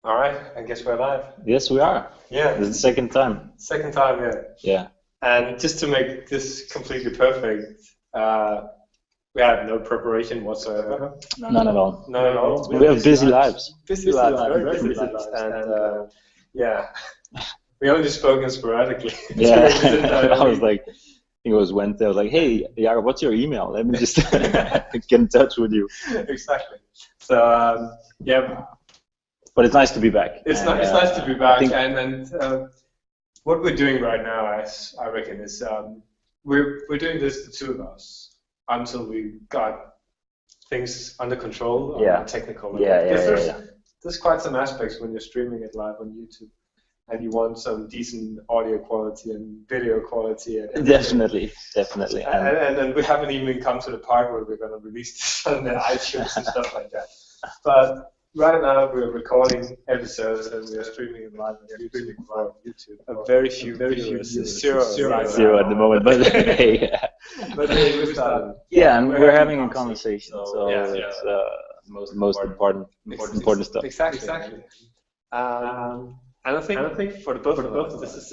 All right, I guess we're live. Yes, we are. Yeah, This is the second time. second time, yeah. Yeah. And just to make this completely perfect, we have no preparation whatsoever. None at all. None at all. We have busy lives. Busy lives, very busy lives. And yeah, we only spoken sporadically. Yeah. During this entire I was week. like, I think it was Wednesday. I was like, hey, Jacob, what's your email? Let me just get in touch with you. Exactly. So yeah, But it's nice to be back. it's And, it's nice to be back. I think, And what we're doing right now, as I reckon, is we're doing this, the two of us, until we got things under control on Yeah. the technical level. Yeah, Because yeah. there's quite some aspects when you're streaming it live on YouTube, and you want some decent audio quality and video quality. And everything. Definitely. And we haven't even come to the part where we're going to release this on the iTunes and stuff like that. But right now we're recording episodes and we're streaming it live on YouTube. Very few viewers, zero Zero at the moment, but hey. But we started. Yeah, and we're having a conversation, so Yeah, it's the most important stuff. Exactly. And I think for the both of us, this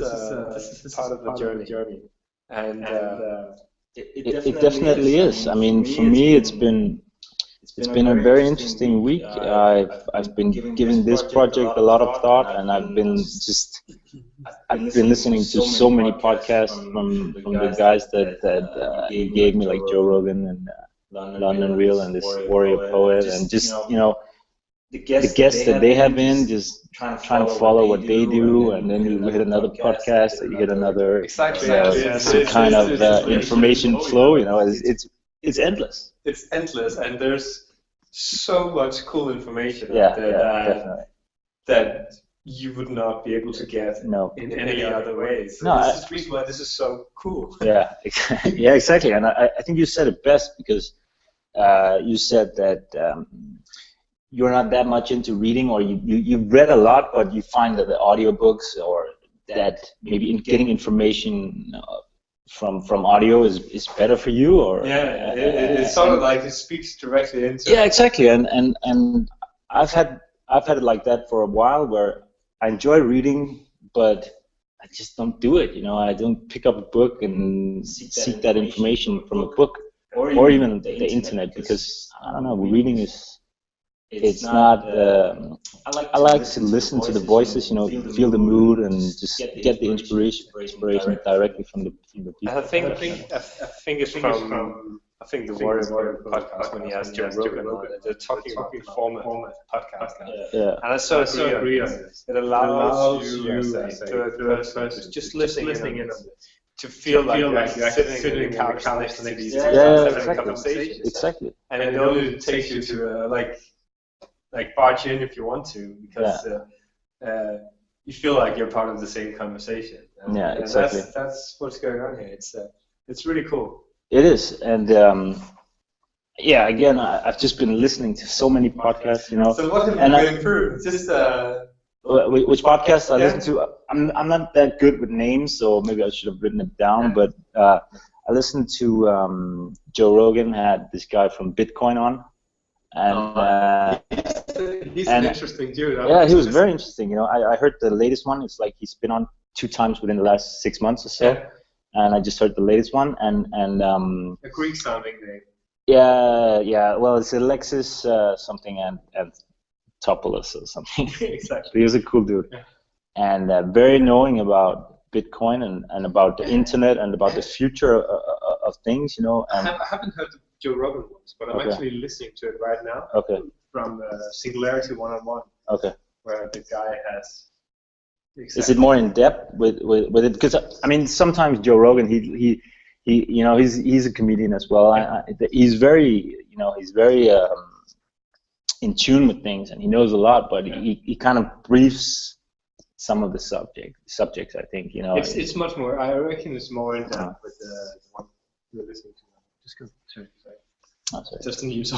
is part of the journey. And It definitely is. I mean, for me, it's been a very interesting week. I've been giving this project a lot of thought, and I've been listening to so many podcasts from the guys that he gave me, like Joe Rogan and London Real and this Warrior Poet, and just the guests that they have in, just trying to follow what they do, and then you hit another podcast, you hit another some kind of information flow. It's endless. It's endless, and there's so much cool information Definitely. that you would not be able to get in any other ways. So this is the reason why this is so cool. Yeah, yeah, exactly. And I think you said it best, because you said that you're not that much into reading, or you've read a lot, but you find that the audiobooks, or that maybe getting information from audio is better for you, or it's sort of like it speaks directly into. Yeah, exactly. And I've had it like that for a while, where I enjoy reading, but I just don't do it. I don't pick up a book and seek that information from a book or even the internet, because I don't know, reading it's not. I like to listen to the voices, feel the mood, and just get the inspiration directly from the people. I think it's from the Warrior podcast, when he asked Joe Rogan on it. They're talking about the format podcast now. Yeah. And I so agree on this. It allows you as a third person just listening in to feel like you're sitting in the couch next to these two guys having conversations. Exactly. And it only takes you to like barge in if you want to, because you feel like you're part of the same conversation. And, exactly. And that's what's going on here. It's really cool. It is, and again, I've just been listening to so many podcasts, So what have you been through? Just which podcasts I listen to? I'm not that good with names, so maybe I should have written it down. But I listened to Joe Rogan, had this guy from Bitcoin on. And he's an interesting dude. He was very interesting. I heard the latest one. It's like he's been on 2 times within the last 6 months or so, and I just heard the latest one. And a Greek sounding name. Yeah. Well, it's Alexis something and Topoulos or something. Exactly. He was a cool dude, and very knowing about Bitcoin and about the internet and about the future of things. I haven't heard the Joe Rogan ones, but I'm actually listening to it right now. Okay. From Singularity 101. Okay. Where the guy has. Exactly. Is it more in depth with it? Because I mean, sometimes Joe Rogan, he's a comedian as well. He's very in tune with things, and he knows a lot, but he kind of briefs some of the subjects. I think It's much more. I reckon it's more in depth with the one you're listening to. Just go. Sorry. Just a news.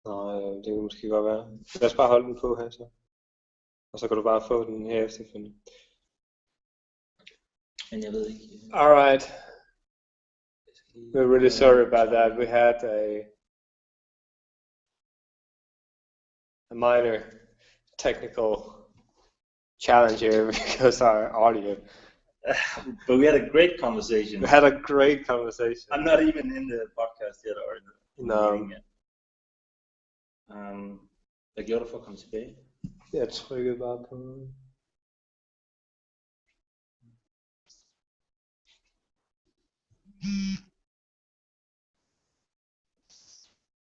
Nå, det kan måske godt være. Lad os bare holde den på her så. Og så kan du bare få den her efterfølgende. Men jeg ved ikke. Alright. We're really sorry about that. We had a minor technical challenge here because our audio. But we had a great conversation. We had a great conversation. I'm not even in the podcast yet, or No. meeting yet. Hvad gjorde du for at komme tilbage? Jeg trykkede bare på.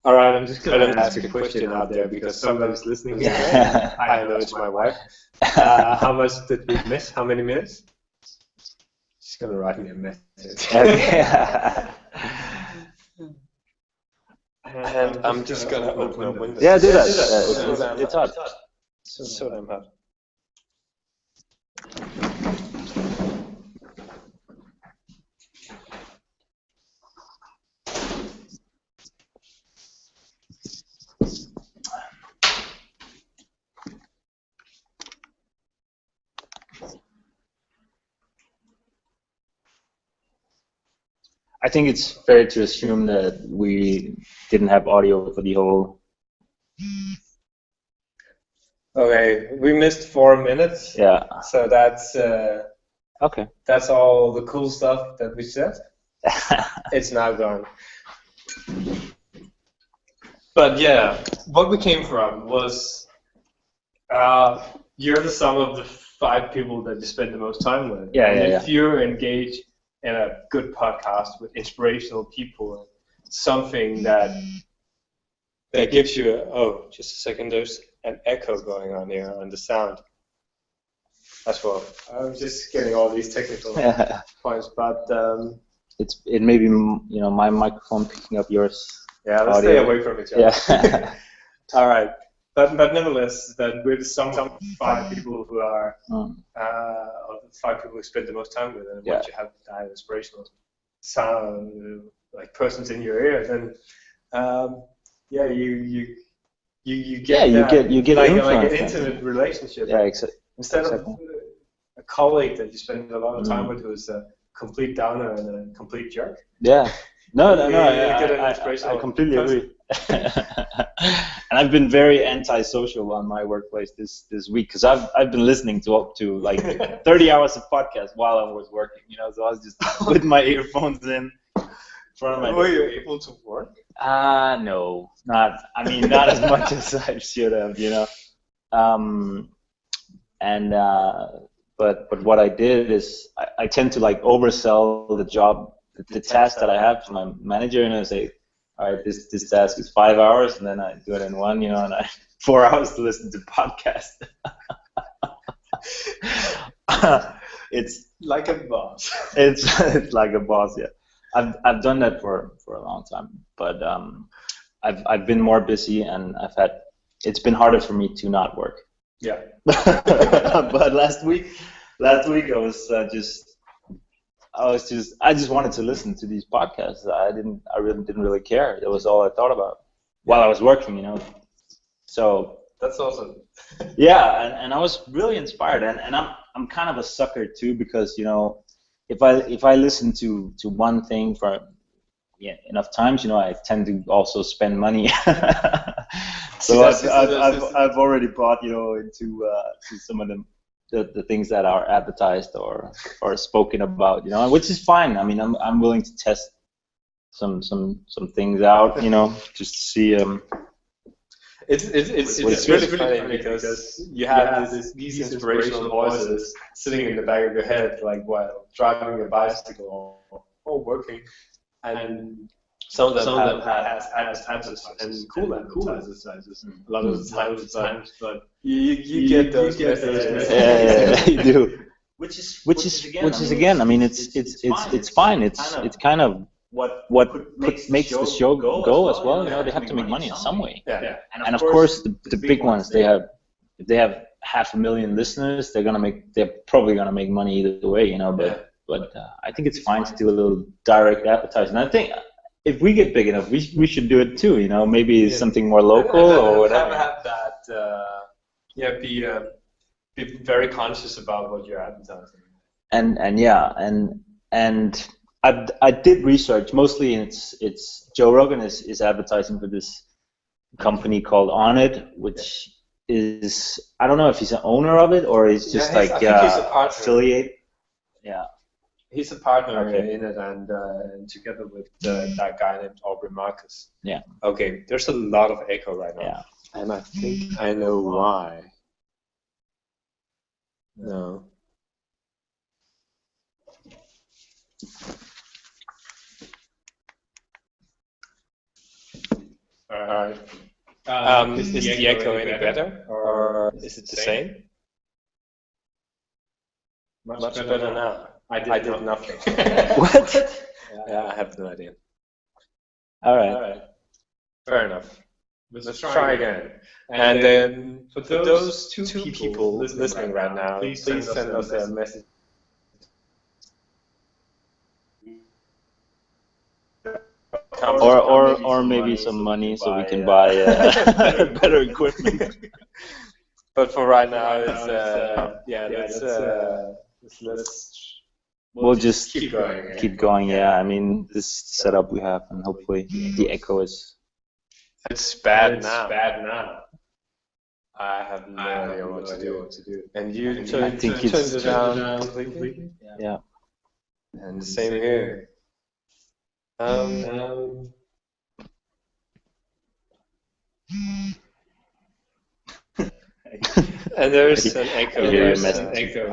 Alright, I'm just going to ask a question out there because somebody's listening. I know it's my wife. How much did we miss? How many minutes? She's going to write me a message. And I'm just going to open a window. Yeah, do that. It's hot. So damn hot. I think it's fair to assume that we didn't have audio for the whole. Okay, we missed 4 minutes. Yeah. So that's Okay. that's all the cool stuff that we said. It's now gone. But yeah, what we came from was you're the sum of the 5 people that you spend the most time with. Yeah, and yeah, if you're engaged in a good podcast with inspirational people, something that gives you just a second, there's an echo going on here on the sound as well. I'm just getting all these technical points, but it may be my microphone picking up yours. yeah, let's audio. stay away from each other. Yeah. All right, but nevertheless, that we're the sum of 5 people who are or the 5 people who spend the most time with, and once you have that inspirational sound, like persons in your ear, then you get you get like influence. an intimate relationship. Yeah, Instead of a colleague that you spend a lot of time with who's a complete downer and a complete jerk. Yeah. No. I completely agree. And I've been very antisocial on my workplace this week because I've been listening to up to like 30 hours of podcast while I was working. So I was just with my earphones in front of my. Were you able to work? No, not as much as I should have. But what I did is I tend to like oversell the job, the task that I have to my manager, and I say, all right, this task is 5 hours, and then I do it in one, and I 4 hours to listen to podcast. It's like a boss. It's like a boss, yeah. I've done that for a long time, but I've been more busy, and it's been harder for me to not work. Yeah. But last week I just wanted to listen to these podcasts. I really didn't care. It was all I thought about while I was working, So that's awesome. Yeah, and I was really inspired, and I'm kind of a sucker too, because if I listen to one thing for enough times, I tend to also spend money. So I've already bought into some of the things that are advertised or spoken about, which is fine. I mean, I'm willing to test some things out, just to see. It's really funny because you have these inspirational voices sitting in the back of your head, like while driving a bicycle or working, and some of them have advertisers and cool advertisers a lot of the times, but you get those messages. Yeah, you do. Which is again, I mean, it's fine. It's kind of what makes the show go as well. They have to make money in some way. Yeah. And of course, the big ones, if they have 500,000 listeners, they're probably gonna make money either way. But I think it's fine to do a little direct advertising. I think if we get big enough, we should do it too. You know, maybe something more local or whatever. Have that. Be very conscious about what you're advertising. And I did research mostly. It's Joe Rogan is advertising for this company called On It, which is, I don't know if he's an owner of it or he's just I think he's a partner. affiliate. Yeah. He's a partner in it, and together with that guy named Aubrey Marcus. Yeah. Okay, there's a lot of echo right now. Yeah. And I think I know why. No. Alright. Is the echo any better? Or is it the same? Much better now. I did nothing. What? Yeah, I have no idea. All right. Fair enough. Let's try again. And then for those two people listening right now, please send us a message. Or maybe some money so we can buy better equipment. But for right now, we'll just keep going. Keep going. Yeah, I mean, this setup we have, and hopefully the echo is. It's bad now. I have no idea what to do. And you turned it down completely? Yeah. And the same here. And there's an echo.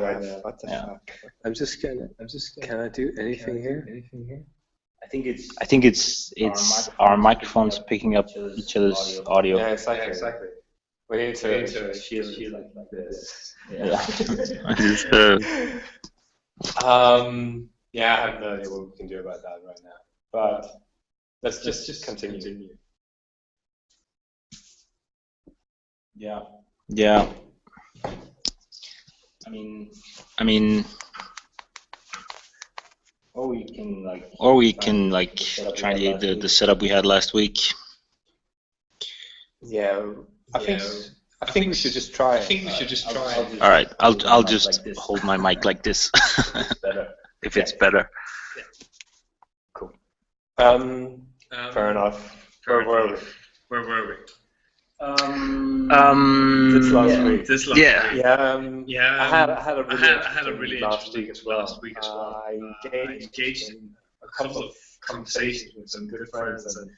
Right now. What the fuck? I'm just gonna. Can I do anything here? I think it's our microphones picking up each other's audio. Yeah, exactly. We need to shield it like this. Yeah. Yeah, I have no idea what we can do about that right now. But let's just continue. Yeah. Yeah. I mean, or we can try the setup we had last week. Yeah, I think we should just try it. All right, I'll just hold my mic like this. If it's better. Cool. Fair enough. Where were we? This last week. I had a really interesting last week as well. I engaged in a couple of conversations with some good friends, and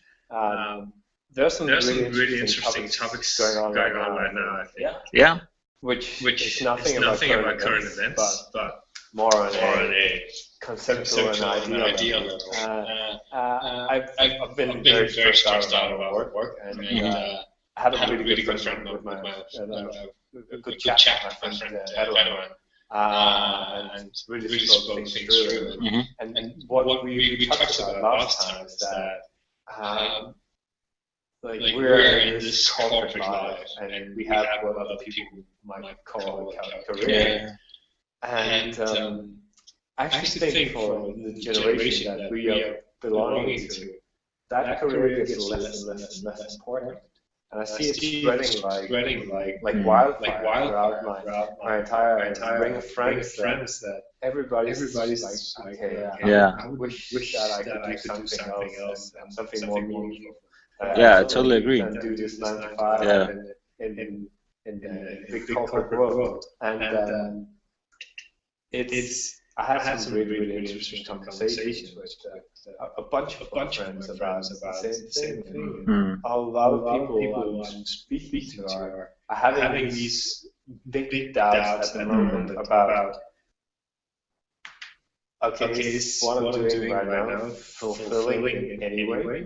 there's some really interesting topics going on right now. I think. Yeah. Which is nothing about current events, but more on a conceptual and ideal level. I've been very stressed out about work, and I had a really good friend with my a good chat with my friend Edwin, and really spoke things through. Mm-hmm. And what we touched about last time is that we're in this corporate life, and we have what other people might call a career. And I actually think for the generation that we are belonging to, that career gets less and less important. And I see it spreading like wildfire throughout my entire ring of friends that everybody's like, okay, I wish that I could do something else and something more meaningful. Yeah, I totally agree. And do this 9 to 5 in the big corporate world. And I had some really interesting conversations with a bunch of friends about the same thing. A lot of people I'm speaking to are having these big doubts at the moment about, okay, is what I'm doing right now fulfilling in any way?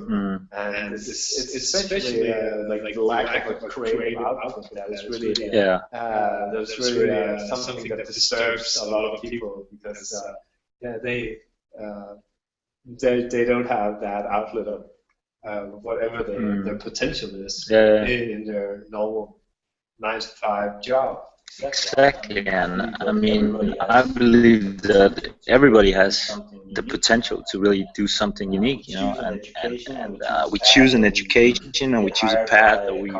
And it's especially like the lack of a creative output that is really there's really something that disturbs a lot of people because they don't have that outlet of whatever their potential is in their normal 9 to 5 job. Exactly, and I mean, I believe that everybody has the potential to really do something unique, you know, and we choose an education and we choose a path, or we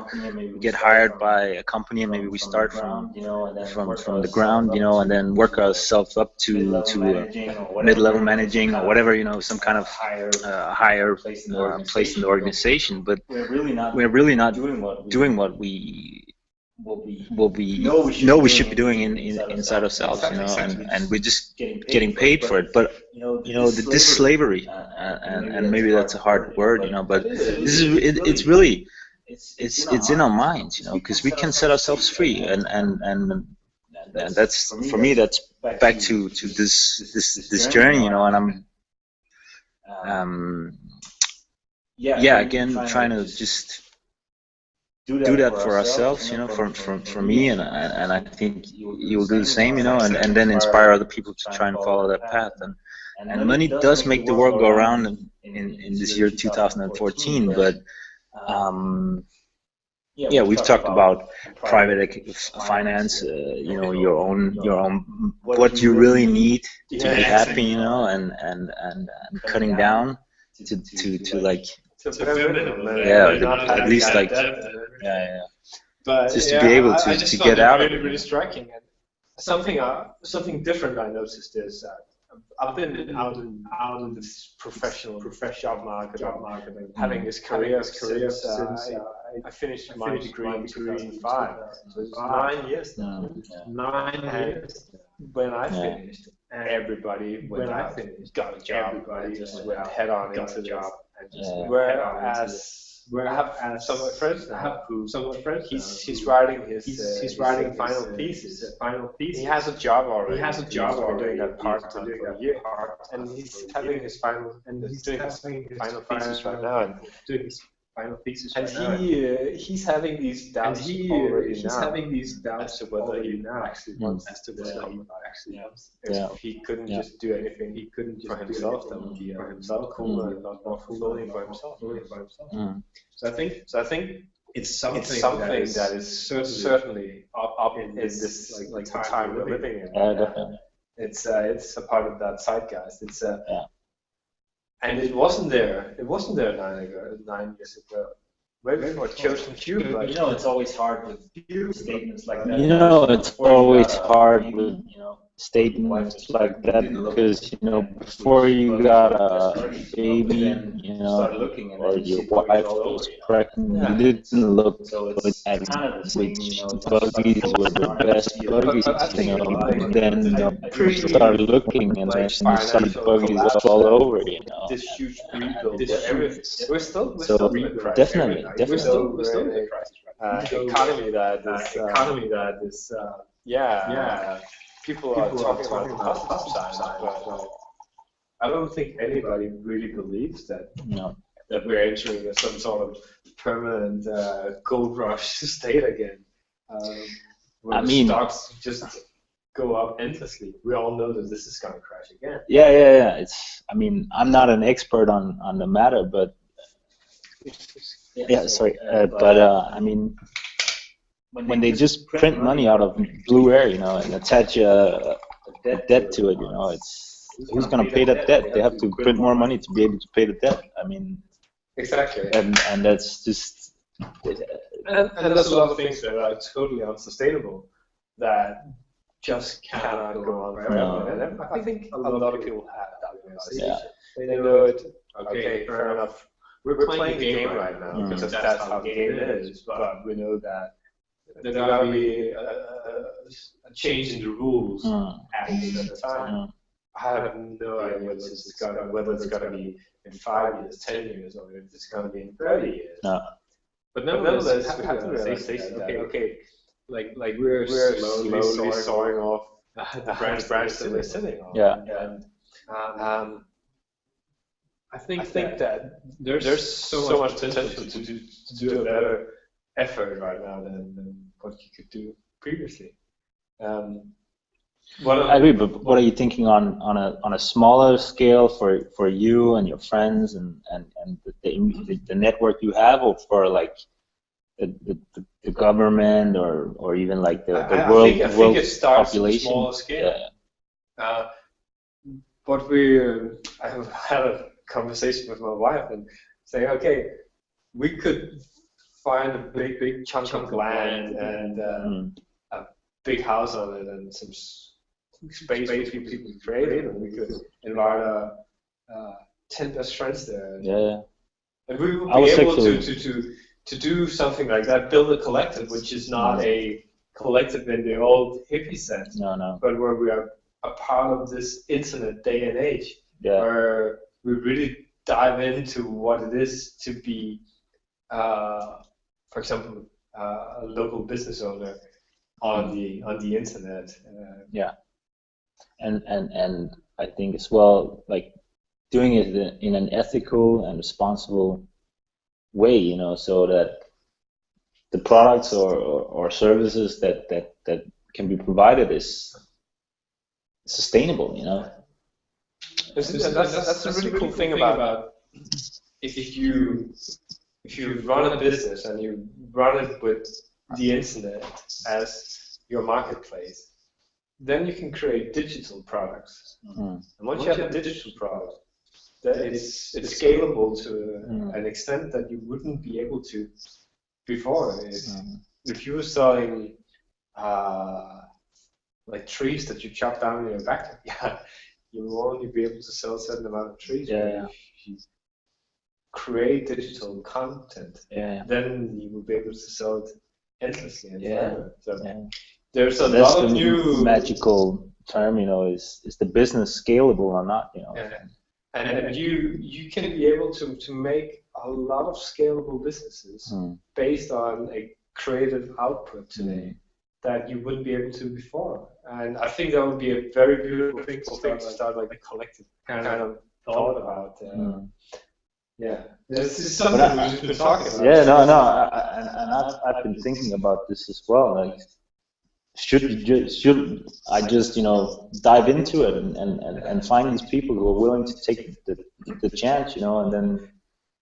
get hired by a company and maybe we start from the ground, you know, and then work ourselves up to mid-level managing or whatever, you know, some kind of higher place in the organization. But we're really not doing what we know we should be doing inside ourselves, you know, and we're just getting paid for it. But you know, this slavery, and maybe that's a hard word, you know, but it's really it's in our minds, you know, because we can set ourselves free, and that's, for me, that's back to this journey, you know, and I'm yeah, again, trying to just do that for ourselves, you know, for me, and I think you will do the same, you know, and then inspire other people to try and follow that path. And money does make the world go around in this year 2014, but yeah, we've talked about private finance, you know, your own what you really need to be happy, you know, and cutting down to like, at least like, yeah, but just to be able to get out of it. Really striking. And something different I noticed is that I've been out in this professional job market, and having this career since I finished my degree in 2005. So it's 9 years now. 9 years. When I finished, everybody got a job. Everybody just went head on into the job. Whereas I have some of my friends now he's writing his final thesis. He has a job already. Doing that part-time for a year, and he's having his final thesis right now, and doing his final thesis right now. And he's having these doubts already now. As to whether he actually wants to become if he couldn't just do anything for himself, that would be cool and not more fulfilling for himself. So I think it's something that is certainly up in this like the time we're living in. Definitely. It's a part of that zeitgeist. And it wasn't there 9 years ago. Maybe for chosen few, but you know, it's always hard with statements like that. You know, it's always hard with statements like that, because, you know, before you got a baby, you know, or your wife was pregnant, you didn't look good at which buggies were the best buggies, you know. And then, you know, you start looking, and then you see buggies all over, you know. This huge rebuild, we're still in a crisis. Definitely. We're still in a crisis. Economy that is people are talking about the positive side, but I don't think anybody really believes that we're entering some sort of permanent gold rush state again. Where the stocks just go up endlessly. We all know that this is going to crash again. Yeah. It's. I mean, I'm not an expert on the matter, but I mean, when they just print money out of blue air, you know, and attach a debt to it, you know, it's who's going to pay that debt? They have to print more money to be able to pay the debt. I mean, exactly. And that's just. And there's a lot of things that are totally unsustainable that just cannot go on forever. No. And I think a lot of people have that realization. They know it. Okay, fair enough. We're playing the game right now because that's how the game is. But we know that there's got to be a change in the rules at the time. I have no idea whether it's going to be in 5 years, 10 years, or if it's going to be in 30 years. No. But nevertheless, we have to realize that okay, like we're slowly sawing off the branch that we're sitting on. Yeah. And I think that there's so much potential to do a better effort right now than what you could do previously. I agree, but what are you thinking on a smaller scale for you and your friends and the network you have, or for like the government or even like the I world think it starts on a population. smaller scale. Yeah. But I have had a conversation with my wife and saying, okay, we could find a big chunk of land and a big house on it and some space for people to create, and we could invite 10 best friends there. Yeah. And we would be able to do something like that, build a collective, which is not a collective in the old hippie sense, No. but where we are a part of this internet day and age, where we really dive into what it is to be, for example, a local business owner on the internet. And I think as well, like doing it in an ethical and responsible way, you know, so that the products or services that can be provided is sustainable, you know. That's a really cool thing about if you run a business and you run it with the internet as your marketplace, then you can create digital products. And once you have a digital product, that it's scalable to an extent that you wouldn't be able to before. If you were selling like trees that you chop down in your backyard, you will only be able to sell a certain amount of trees. If you create digital content, then you will be able to sell it endlessly and forever. So there's a lot of new magical term, you know, is the business scalable or not, you know. And you can be able to make a lot of scalable businesses based on a creative output today that you wouldn't be able to before. And I think that would be a very beautiful thing to start like a collective kind of thought about. This is something we've been talking about. I've been thinking about this as well. Like, should I just, you know, dive into it and find these people who are willing to take the chance, you know, and then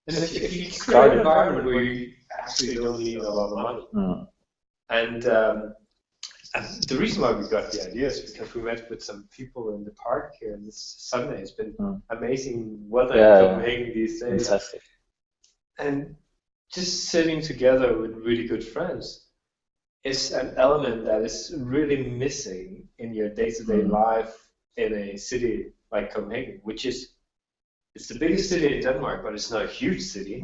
if you start an environment where you actually don't need a lot of money. And the reason why we got the idea is because we met with some people in the park here this Sunday. It's been amazing weather in Copenhagen these days. Fantastic. And just sitting together with really good friends is an element that is really missing in your day-to-day life in a city like Copenhagen, which is, it's the biggest city in Denmark, but it's not a huge city,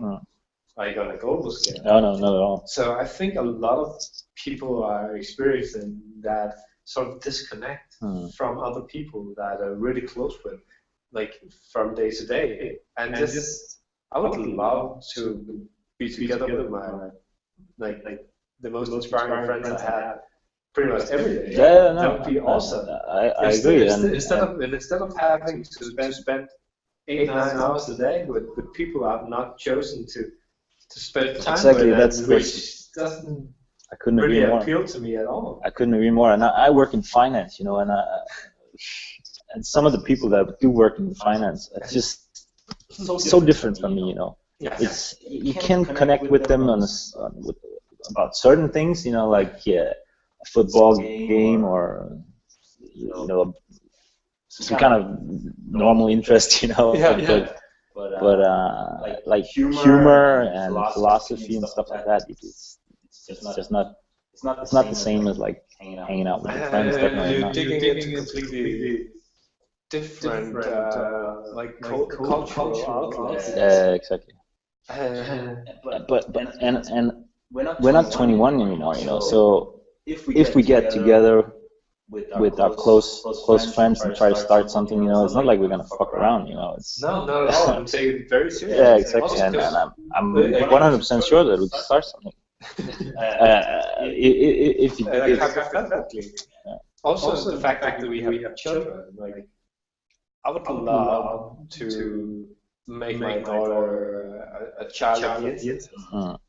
like on a global scale. No, not at all. So I think a lot of people are experiencing that sort of disconnect from other people that are really close with, like from day to day. And just, I would love to be together with my, like the most inspiring friends I have pretty much every day. That would be awesome. I agree. Instead of having to spend 8-9 hours a day with people I've not chosen to spend time with, which doesn't really appeal to me at all. I couldn't agree more. And I work in finance, you know, and some of the people that do work in finance, it's just so different from me, you know. It's you can connect with them about certain things, you know, like a football game or you know some kind of normal interest, you know. But like humor and philosophy and stuff like that, it's just not the same as like hanging out with your friends. Definitely not. Digging into completely different like cultural outlets. Yeah, exactly. But we're not 21 anymore, you know. So if we get together with our close friends and try to start something, you know, it's not like we're gonna fuck around, you know. It's no, not at all. I'm saying it very seriously. Yeah, exactly. And I'm 100% sure that we can start something. If you also the fact that we have children, like I would love to make my daughter a child of the internet.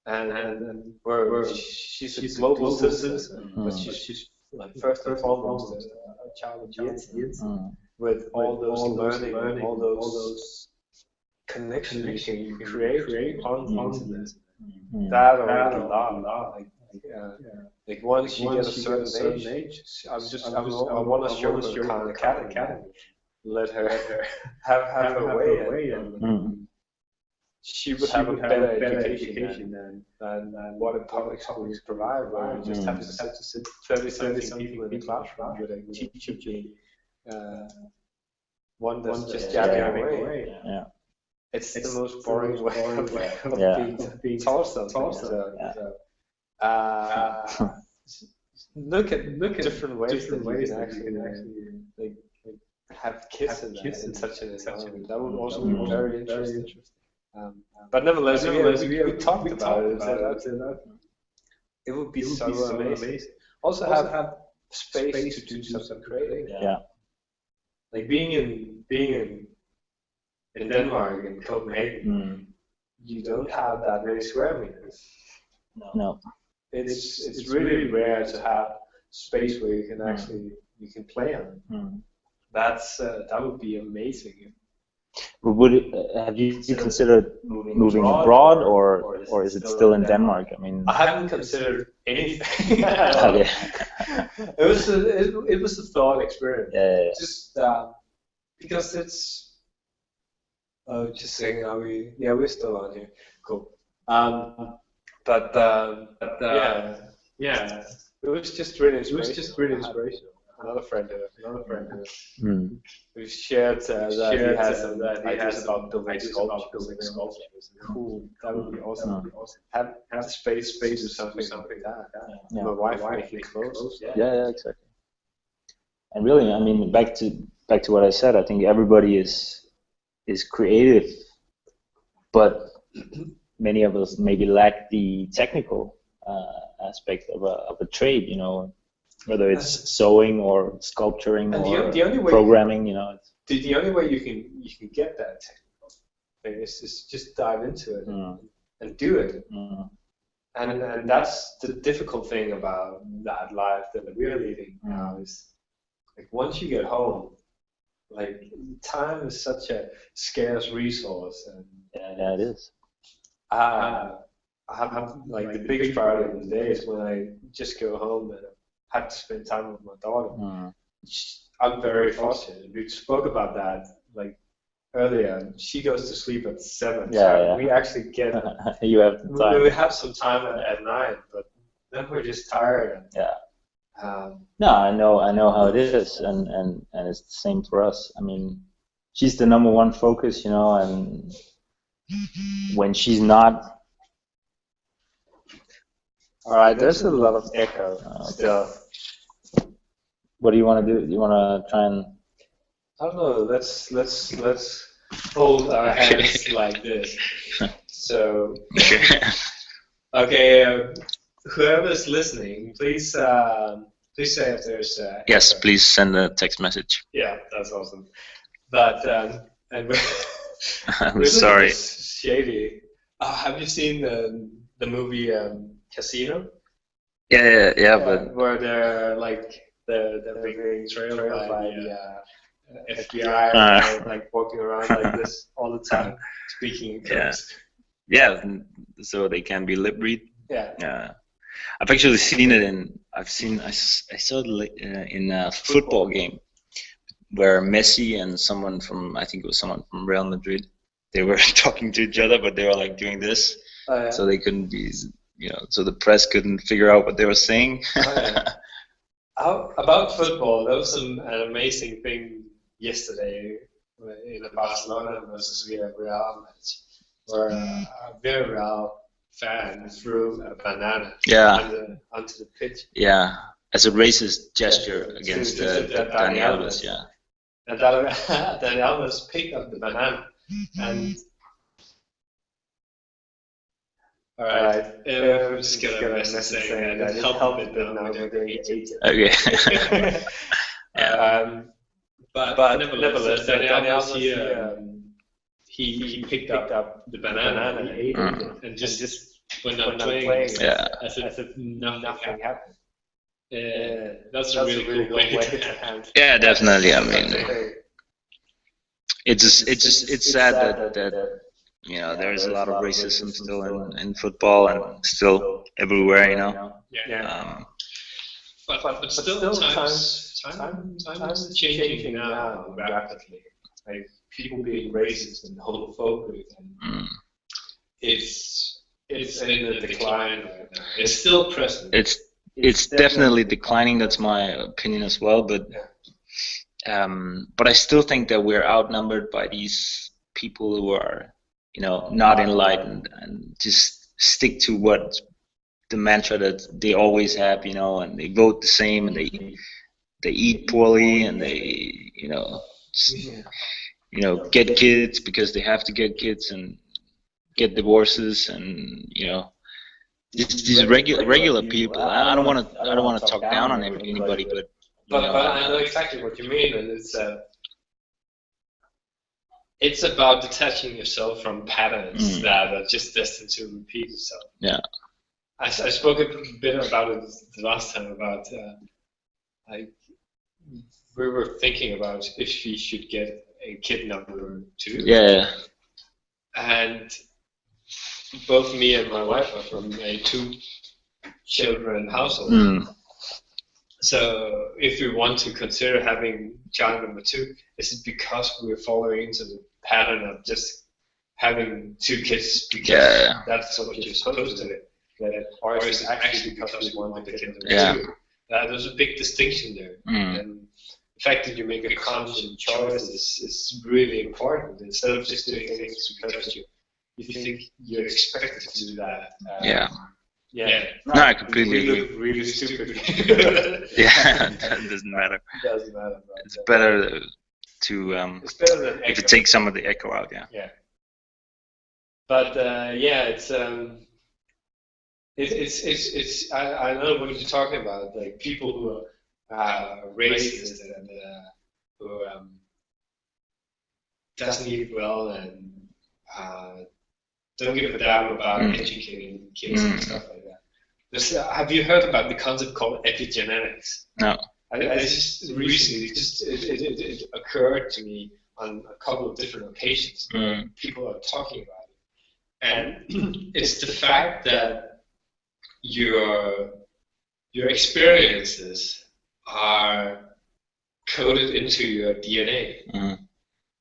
And where she's a global citizen, but she's like first and foremost a child of the internet, with all those learning, all those connections you can create on the internet. That or a lot. Like once you get a certain age, I want to show her Khan Academy. Let her have her way, and she would have a better education than what a public schools provide, where you just have to sit 30-something people in the classroom with a teacher being one that's just jabbing away. Yeah. It's the most boring way of being taught something. Look at different ways that you can actually like have kids in such an environment. That would also be very interesting. But nevertheless, we talked about it. It would be so amazing. Also have space to do something creative. Yeah. Like being in Denmark, in Copenhagen, you don't have that many square meters. No. It's really rare to have space where you can actually play on. That would be amazing. But have you considered moving abroad, or is it still in Denmark? I mean, I haven't considered anything. Okay. It was a thought experiment. Yeah. Just because it's. Just saying, we're still on here. Cool. Yeah. It was just really inspirational. Another friend who shared that he has some ideas about building sculptures. Cool. That would be awesome. Have the space to do something like that. Yeah. My wife making clothes. Yeah, exactly. And really, I mean, back to what I said. I think everybody is creative, but many of us maybe lack the technical aspect of a trade, you know, whether it's sewing or sculpturing or the only way programming, you know. The only way you can get that technical thing is just dive into it and do it. And that's the difficult thing about that life that we're leading now is like once you get home, like time is such a scarce resource, and yeah, it is. I have like the biggest part of the day is when I just go home and have to spend time with my daughter. I'm very fortunate. We spoke about that like earlier. She goes to sleep at 7. So we actually get you have the time. We have some time at night, but then we're just tired. No, I know how it is, and it's the same for us. I mean, she's the number one focus, you know, and when she's not. All right, there's a lot of echo still. What do you want to do? Do you want to try and? I don't know. Let's hold our hands like this. So, okay, whoever's listening, please say if there's. Yes, please send a text message. Yeah, that's awesome. But and I'm sorry. Shady. Have you seen the movie Casino? Yeah, but where they're like they're being trailed by the FBI, like walking around like this all the time, speaking in codes. Yeah, so they can be lip read. Yeah. I've actually seen it I saw it in a football game where Messi and someone from, I think it was someone from Real Madrid, they were talking to each other, but they were like doing this, so they couldn't be, you know, so the press couldn't figure out what they were saying. About football, there was an amazing thing yesterday in the Barcelona versus Villarreal match, where a Villarreal fan threw a banana onto the pitch. Yeah, as a racist gesture against Dani Alves. Yeah. And Dani Alves picked up the banana and. All right. I'm just gonna message saying that it helped it, but now we're going to eat it. Okay. But nevertheless, Dani Alves he picked up the banana and ate it and just went on playing as if nothing happened. That's a really cool way to have. Yeah, definitely. I mean, it's sad that you know, there's a lot of racism still in football and still everywhere, you know. Yeah. But still, times is changing now rapidly. Like people being racist and homophobic, and it's in a decline right now. It's still present. It's definitely declining. That's my opinion as well. But I still think that we're outnumbered by these people who are, you know, not enlightened and just stick to what the mantra that they always have, you know, and they vote the same and they eat poorly and they, you know, get kids because they have to get kids and get divorces and, you know, these regular people. I don't want to talk down on anybody, but I know exactly what you mean, and it's about detaching yourself from patterns that are just destined to repeat itself. Yeah. I spoke a bit about it the last time about like we were thinking about if we should get a kid number 2. Yeah. And both me and my wife are from a 2-children household. So if we want to consider having child number 2, is it because we're following into the pattern of just having 2 kids because that's what you're supposed to do? Or is it actually because we want the kid number 2? There's a big distinction there. And the fact that you make a conscious choice is really important. Instead of just doing things because you think you're expected to do that. No, I completely agree. Really stupid. That doesn't matter. It doesn't matter. It's better to it's better than if it takes some of the echo out. Yeah. But it's I know what you're talking about. Like people who are racist and who doesn't eat well and don't give a damn about educating kids and stuff like that. Have you heard about the concept called epigenetics? No. I just recently it occurred to me on a couple of different occasions. People are talking about it, and it's the fact that your experiences are coded into your DNA.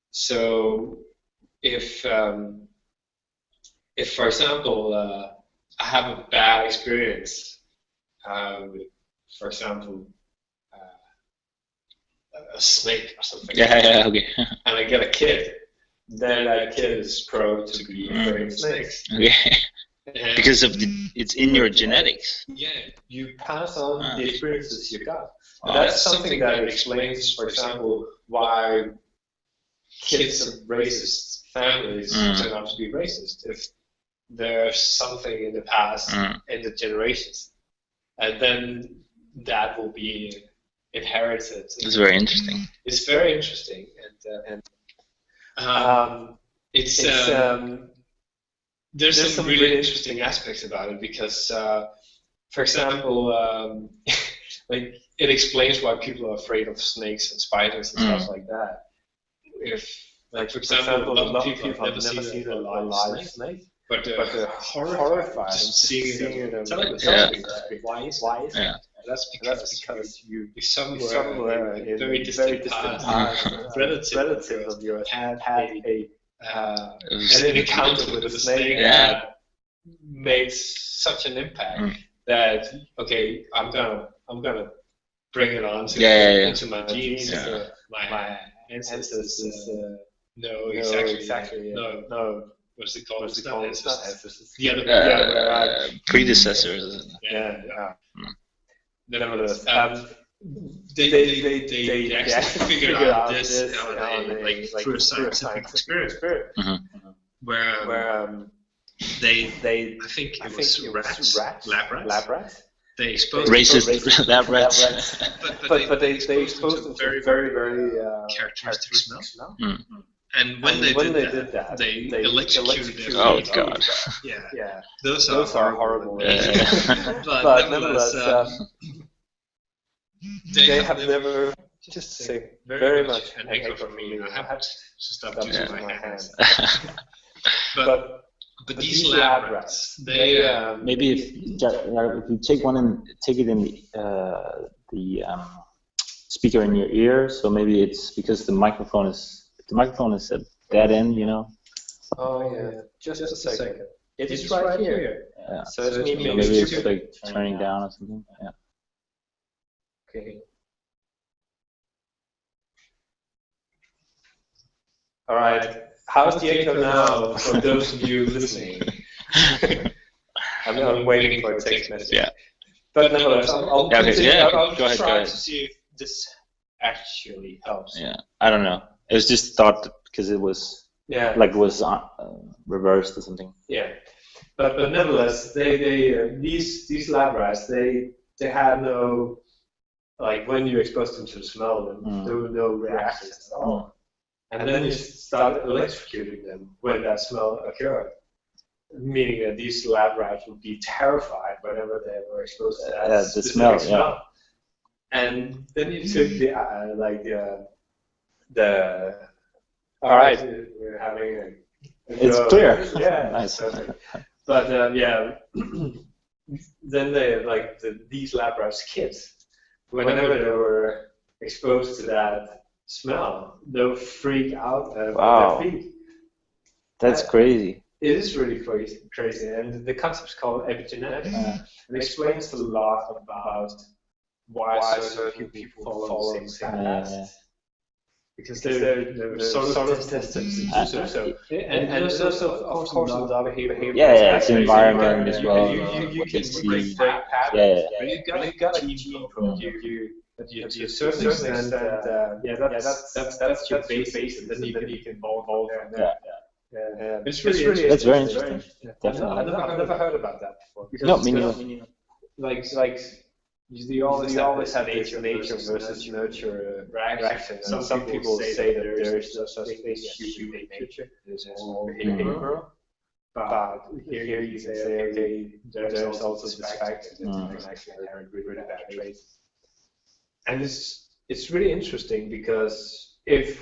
So if for example I have a bad experience with, for example, a snake or something. Okay. And I get a kid, then that kid is prone to be afraid of snakes. Okay. Because of it's in your genetics. Yeah, you pass on the experiences you got. And that's something that explains, for example, why kids of racist families turn out to be racist. If there's something in the past, in the generations, and then that will be inherited. It's very interesting. It's very interesting, and there's some really interesting aspects about it because, for example, like it explains why people are afraid of snakes and spiders and stuff like that. If, like, for example, a lot of people have never seen a live snake. But they're horrified of seeing it on television. Why is that? That's because you somewhere in very distant past, relatives of yours had an encounter with a snake that made such an impact that I'm gonna bring it on into my genes. My ancestors know exactly. No. What's it called? The other predecessors. Nevertheless, they actually figured out this through a scientific experiment, where they I think it was lab rats. They exposed racist lab rats, but they exposed them to very characteristic smell. And when they did that, they electrocuted their Oh God! Yeah. Those are horrible. But nevertheless, they have never, just to say, very much an echo from me. I have to stop using my hands. But these lab rats, they maybe if you take one and take it in the speaker in your ear, so maybe it's because the microphone is at that end, you know. Oh yeah, just a second. It is right here. Yeah. So it's maybe it's like turning down or something. Yeah. Okay. All right. How's the echo now for those of you listening? I'm waiting for a text message. Yeah. But nevertheless, I'll Yeah, okay. Yeah, I'll go ahead, try to see if this actually helps. Yeah. I don't know. It was just thought because it was like it was reversed or something. Yeah. But nevertheless, these lab rats they had no, like when you exposed them to the smell, there were no reactions at all. And then you start electrocuting them when that smell occurred, meaning that these lab rats would be terrified whenever they were exposed to that specific smell. Yeah. And then you took the all right, we're having it's clear. Yeah, Nice. But then they these lab rats kids, whenever they were exposed to that smell, they'll freak out at their feet. That's crazy. It is really crazy, and the concept is called epigenetics. It explains a lot about why certain people follow the same path. Because they're sort of tested. And there's also, of course, a lot of behavior. Yeah, it's environment as well. You can break patterns. But you got a gene code. To a certain extent, that's your base, and then you can evolve from there. Yeah. It's really that's very interesting. Yeah. I've never heard about that before. No, me neither. Like you always have nature versus nurture reaction. Some people say that there's no such thing as human nature. There's all behavioral. But here you can say, okay, there's also this fact that you can actually inherit really bad traits. And it's really interesting because if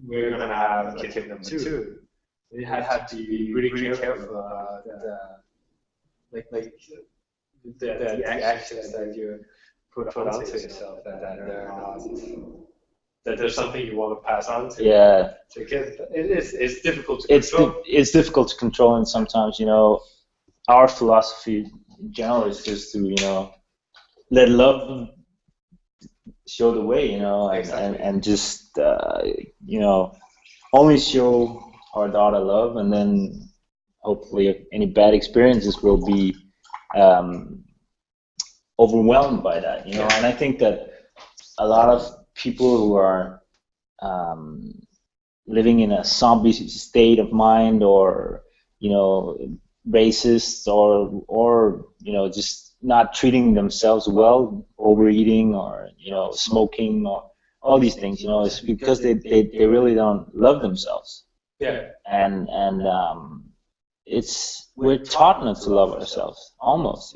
we're going to have a kid number two, we have to be really careful about the actions that you put onto yourself, that there's something you want to pass on to a kid. It's difficult to control. It's difficult to control, and sometimes, you know, our philosophy in general is just to, let love show the way, and just, only show our daughter love, and then hopefully any bad experiences will be overwhelmed by that, and I think that a lot of people who are living in a zombie state of mind, or racist, or just not treating themselves well, overeating, or smoking, or all these things, it's because they really don't love themselves. And we're taught not to love ourselves, almost,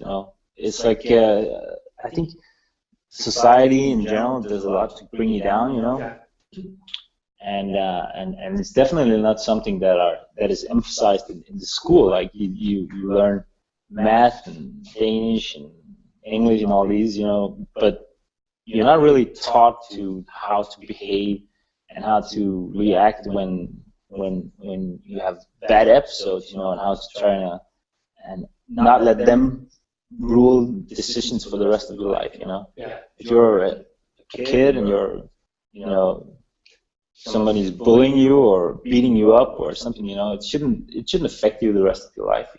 It's like I think society in general does a lot to bring you down, and it's definitely not something that is emphasized in the school. Like you learn math and Danish and English and all these, but you're not really taught to how to behave and how to react when you have bad episodes, and how to try and not let them rule decisions for the rest of your life, If you're a kid and you're, somebody's bullying you or beating you up or something, it shouldn't affect you the rest of your life,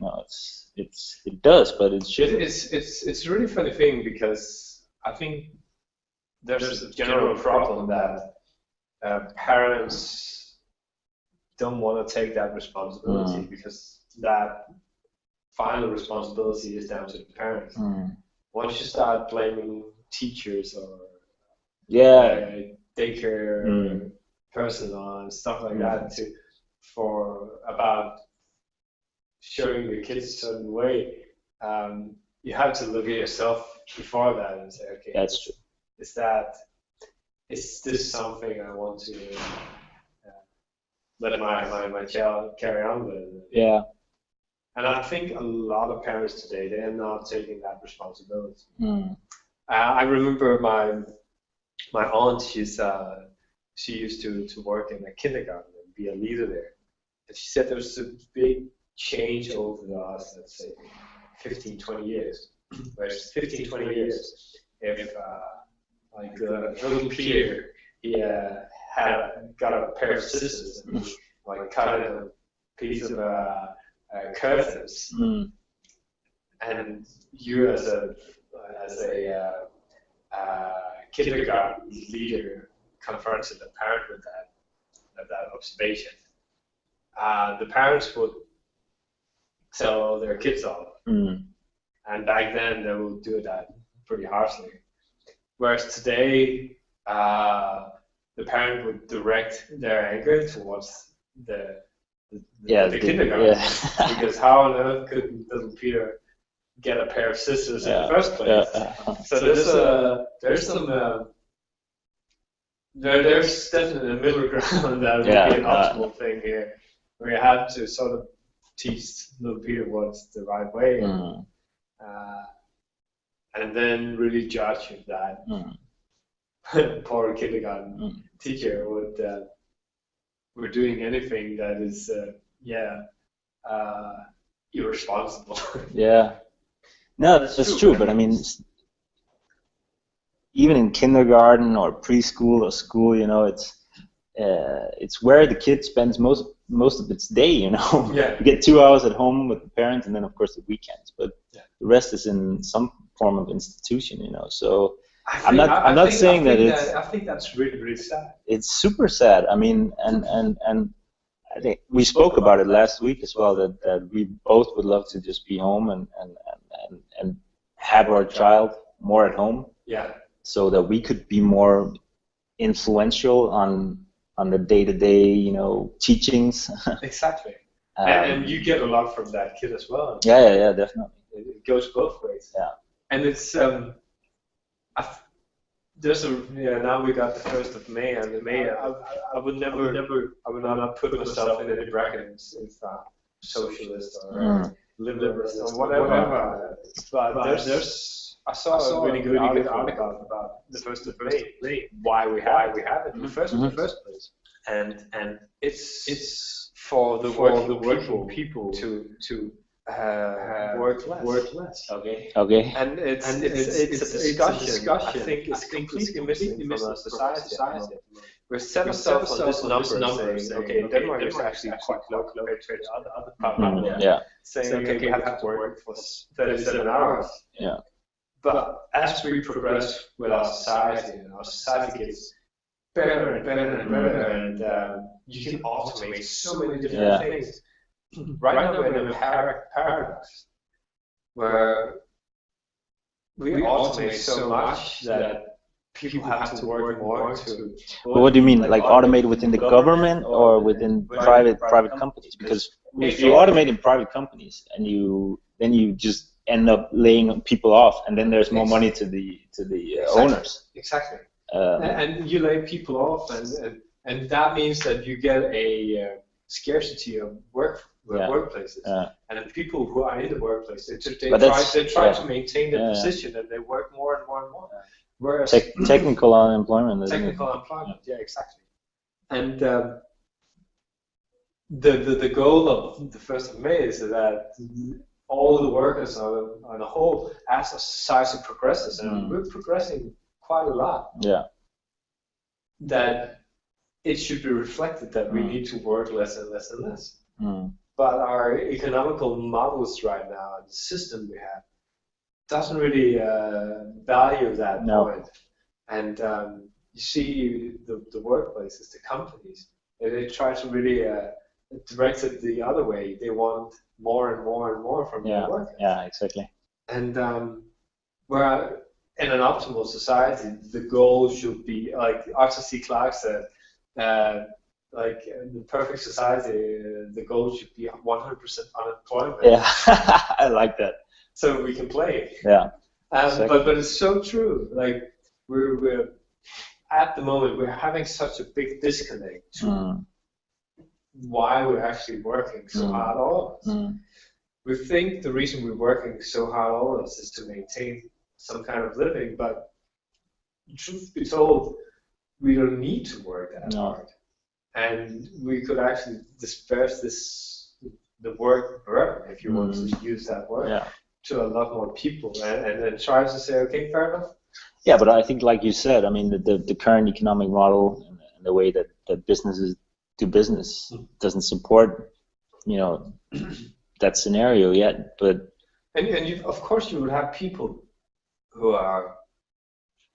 it does, but it shouldn't. It's a really funny thing, because I think there's a general problem that parents don't want to take that responsibility, because that final responsibility is down to the parents. Once you start blaming teachers or daycare personnel and stuff like that about showing your kids a certain way, you have to look at yourself before that and say, okay, that's true. Is this something I want to let my child carry on with it. Yeah. And I think a lot of parents today, they are not taking that responsibility. Mm. I remember my aunt, she used to work in a kindergarten and be a leader there. And she said there was a big change over the last, let's say, 15, 20 years. Whereas 15, 20 years, if like little Peter, he got a pair of scissors and he, like cut a piece of curtains, and you as a kindergarten leader confronted the parent with that observation, the parents would tell their kids off. And back then they would do that pretty harshly. Whereas today, the parent would direct their anger towards the kindergarten. Yeah. Because how on earth could little Peter get a pair of scissors in the first place? So there's some there's definitely a middle ground that would be an optimal thing here, where you have to sort of teach little Peter what's the right way, and then really judge if that poor kindergarten teacher would doing anything that is irresponsible. Yeah. No, that's true. But I mean, even in kindergarten or preschool or school, you know, it's where the kid spends most of its day. You know, Yeah. You get 2 hours at home with the parents, and then of course the weekends. But the rest is in some form of institution. You know, so I'm not saying that it's. I think that's really, really sad. It's super sad. I mean, and I think we spoke about it last week as well, that we both would love to just be home and have our child more at home. Yeah. So that we could be more influential on the day-to-day, you know, teachings. Exactly. And you get a lot from that kid as well. Yeah, definitely. It goes both ways. Yeah. And it's now we got the 1st of May, and in May I would not put myself in any brackets if socialist or liberalist or whatever. But I saw a really good article about the 1st of May, why we have it in the first place, and it's for the working people to work less. Okay. And it's a discussion. I think it's completely missing from our society. We're set ourselves on this number, saying, okay, Denmark is actually quite low compared to other parts. Saying, okay, we have to work for 37 hours. Yeah. But as we progress with our society, and our society gets better and better and better, and you can automate so many different things. Right now we're in a paradox where we automate so much that people have to work more to. But what do you mean, like automate within the government or within private companies? Because if you automate in private companies and then you just end up laying people off, and then there's more money to the owners. Exactly. And you lay people off, and that means that you get a scarcity of workplaces, and the people who are in the workplace, they try to maintain their position, and they work more and more and more. Whereas technical unemployment. Technical employment, yeah, exactly. And the goal of the 1st of May is that all the workers on the whole, as a society progresses, and we're progressing quite a lot. Yeah. That it should be reflected that we need to work less and less and less. But our economical models right now, the system we have, doesn't really value that point. And you see the workplaces, the companies, they try to really direct it the other way. They want more and more and more from their workers. Yeah, exactly. And where in an optimal society, the goal should be, like Arthur C. Clarke said, like in the perfect society, the goal should be 100% unemployment. Yeah, I like that. So we can play. Yeah. Exactly. But it's so true. Like we're at the moment we're having such a big disconnect why we're actually working so hard, all of us. We think the reason we're working so hard, all of us, is to maintain some kind of living, but truth be told, we don't need to work that hard. And we could actually disperse the work burden, if you want to use that word, to a lot more people, and then try to say, okay, fair enough. Yeah, but I think, like you said, I mean, the current economic model and the way that businesses do business doesn't support, that scenario yet. But and of course you would have people who are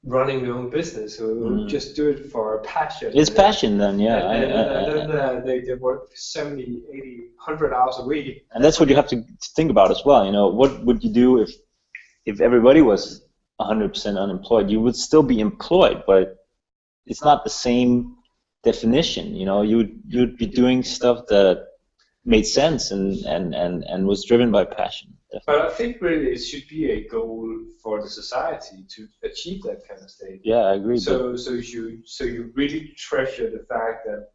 running their own business who just do it for passion. It's passion then, yeah. And then they work 70, 80, 100 hours a week. And that's what you have to think about as well. What would you do if everybody was 100% unemployed? You would still be employed, but it's not the same definition. You'd be doing stuff that made sense and was driven by passion. Definitely. But I think really it should be a goal for the society to achieve that kind of state. Yeah, I agree. So you really treasure the fact that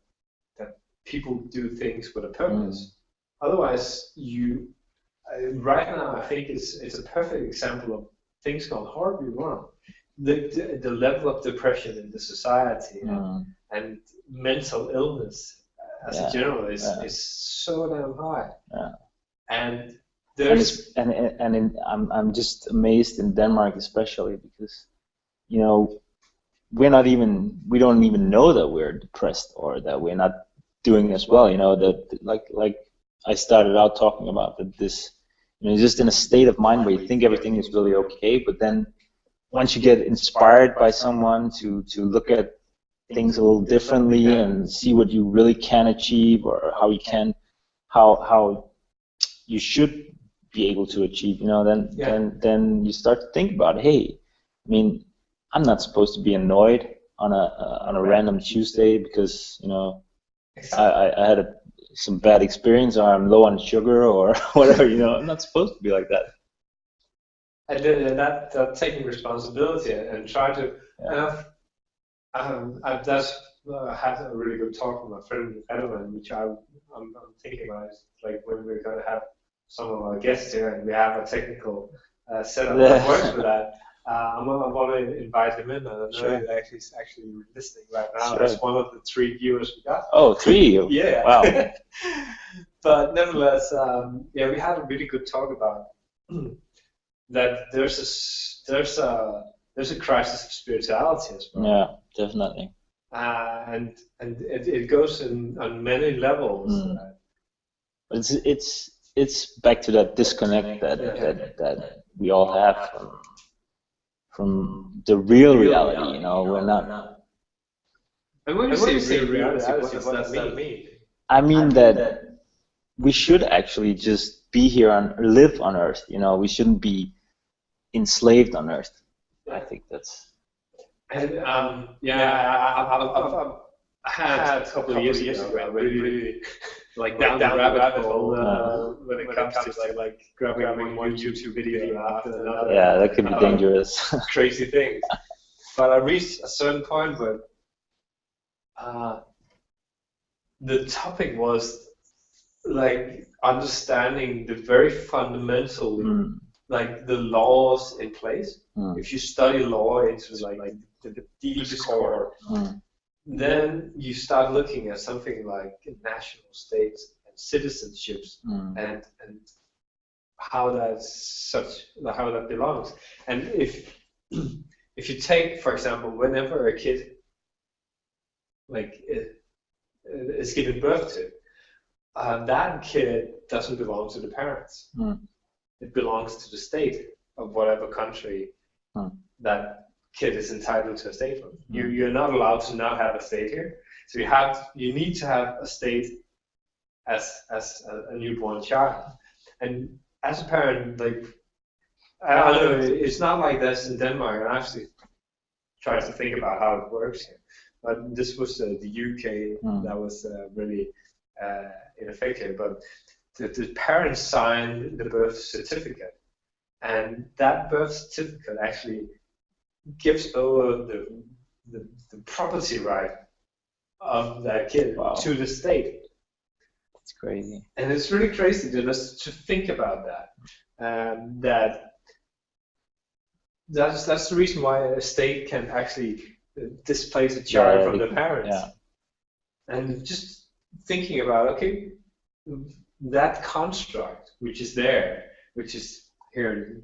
people do things with a purpose. Otherwise, right now I think it's a perfect example of things gone horribly wrong. The level of depression in the society and mental illness as a general is so damn high. Yeah. And there's I'm just amazed in Denmark especially because we don't even know that we're depressed or that we're not doing as well. That like I started out talking about that this just in a state of mind where you think everything is really okay, but then once you get inspired by someone to look at things a little differently and see what you really can achieve or how you should be able to achieve, then you start to think about, hey, I mean, I'm not supposed to be annoyed on a random Tuesday because I had some bad experience or I'm low on sugar or whatever. I'm not supposed to be like that. And then that taking responsibility and try to I've just had a really good talk with my friend Edwin, which I'm thinking about, like when we're going to have some of our guests here and we have a technical setup that works for that. I want to invite him in, and I know he's actually listening right now. Sure. That's one of the 3 viewers we got. Oh, 3? Yeah. Wow. But nevertheless, we had a really good talk about that. There's a crisis of spirituality as well. Yeah, definitely. And it goes on many levels. But it's back to that disconnect that we all have from the real reality. We're not. And when you say real reality, what does that mean? I mean that we should actually just be here and live on Earth. We shouldn't be enslaved on Earth. I think that's. And I had a couple of years ago, I really like down the rabbit hole when it comes to like grabbing one YouTube video after another. Yeah, that could be dangerous. Crazy things. But I reached a certain point where the topic was like understanding the very fundamental, like the laws in place. If you study law into like the deepest core, then you start looking at something like national states and citizenships and how that belongs. And if you take, for example, whenever a kid is given birth to, that kid doesn't belong to the parents. It belongs to the state of whatever country that kid is entitled to a state from. You're not allowed to not have a state here. So you need to have a state as a newborn child. And as a parent, like I don't know, it's not like this in Denmark. I actually tried to think about how it works here. But this was the UK that was really in effect here. But the parents signed the birth certificate, and that birth certificate actually gives over the property right of that kid to the state. It's crazy. And it's really crazy to think about that. That's the reason why a state can actually displace a child from the parents. Yeah. And just thinking about, okay, that construct which is there, which is here in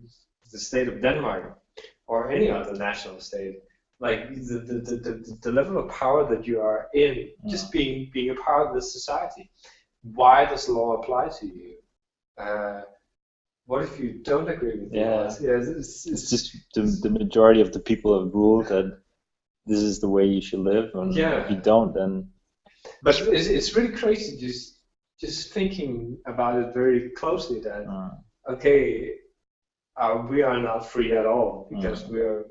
the state of Denmark or any other national state, like the level of power that you are in, just being a part of this society. Why does law apply to you? What if you don't agree with the laws? Yeah, it's just the majority of the people have ruled that this is the way you should live, and if you don't, then. But it's really crazy just thinking about it very closely. That okay, we are not free at all because we are.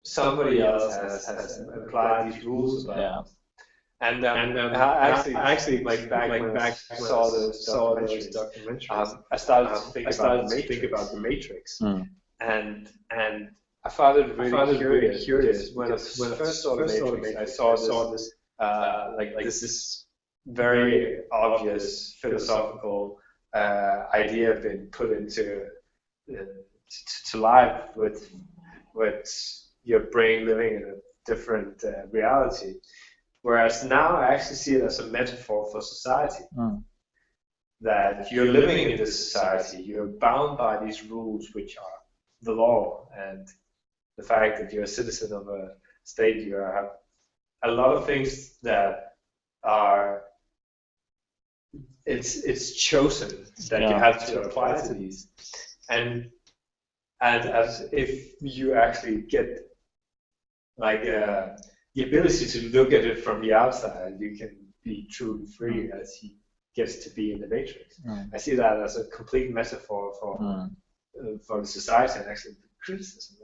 Somebody else has applied these rules about us. And I actually like back when I saw those documentaries, I started to think about the Matrix, and I found it really curious. When I first saw the Matrix, I saw this this very obvious philosophical idea being put into to life with your brain living in a different reality. Whereas now I actually see it as a metaphor for society. That you're living in this society, you're bound by these rules which are the law, and the fact that you're a citizen of a state, you have a lot of things that are, it's chosen that you have to apply to these. And as if you actually get like the ability to look at it from the outside, you can be truly free as he gets to be in the Matrix. I see that as a complete metaphor for the society and actually the criticism.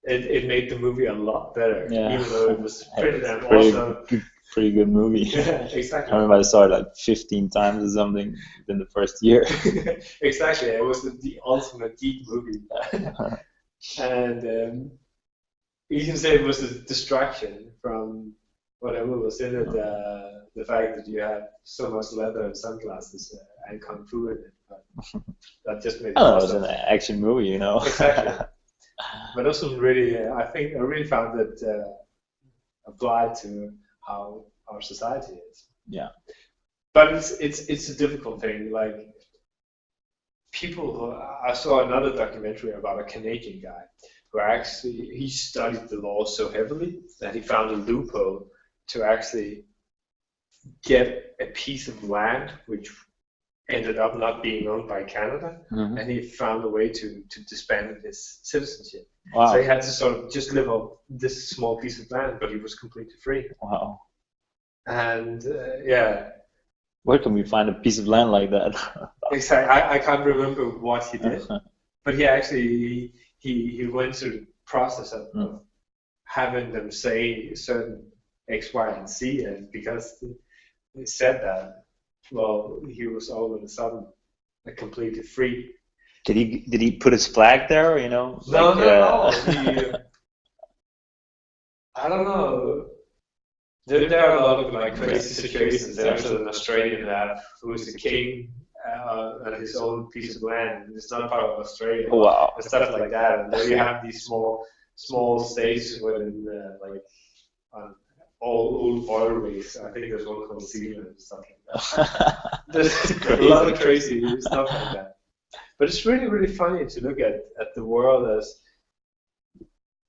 It made the movie a lot better, even though it was pretty good movie. Yeah, exactly. I remember I saw it like 15 times or something in the first year. Exactly, it was the ultimate geek movie. And you can say it was a distraction from whatever was in it, the fact that you had so much leather and sunglasses and kung fu in it. But that just made it was an action movie, you know. Exactly. But also really, I really found it applied to how our society is. Yeah. But it's a difficult thing. Like I saw another documentary about a Canadian guy who actually he studied the law so heavily that he found a loophole to actually get a piece of land which ended up not being owned by Canada, and he found a way to disband his citizenship. Wow. So he had to sort of just live on this small piece of land, but he was completely free. Wow. And where can we find a piece of land like that? Exactly. I can't remember what he did, but he actually he went through the process of having them say certain X, Y, and Z, and because he said that, well, he was all of a sudden completely free. Did he put his flag there? You know? No, no. I don't know. There are a lot of like crazy situations. There's an Australian lad who is the king and his own piece of land. It's not part of Australia. Wow. And stuff like that. And then you have these small states within like old waterways. I think there's one called Zealand and stuff like that. There's a lot of crazy stuff like that. But it's really, really funny to look at the world as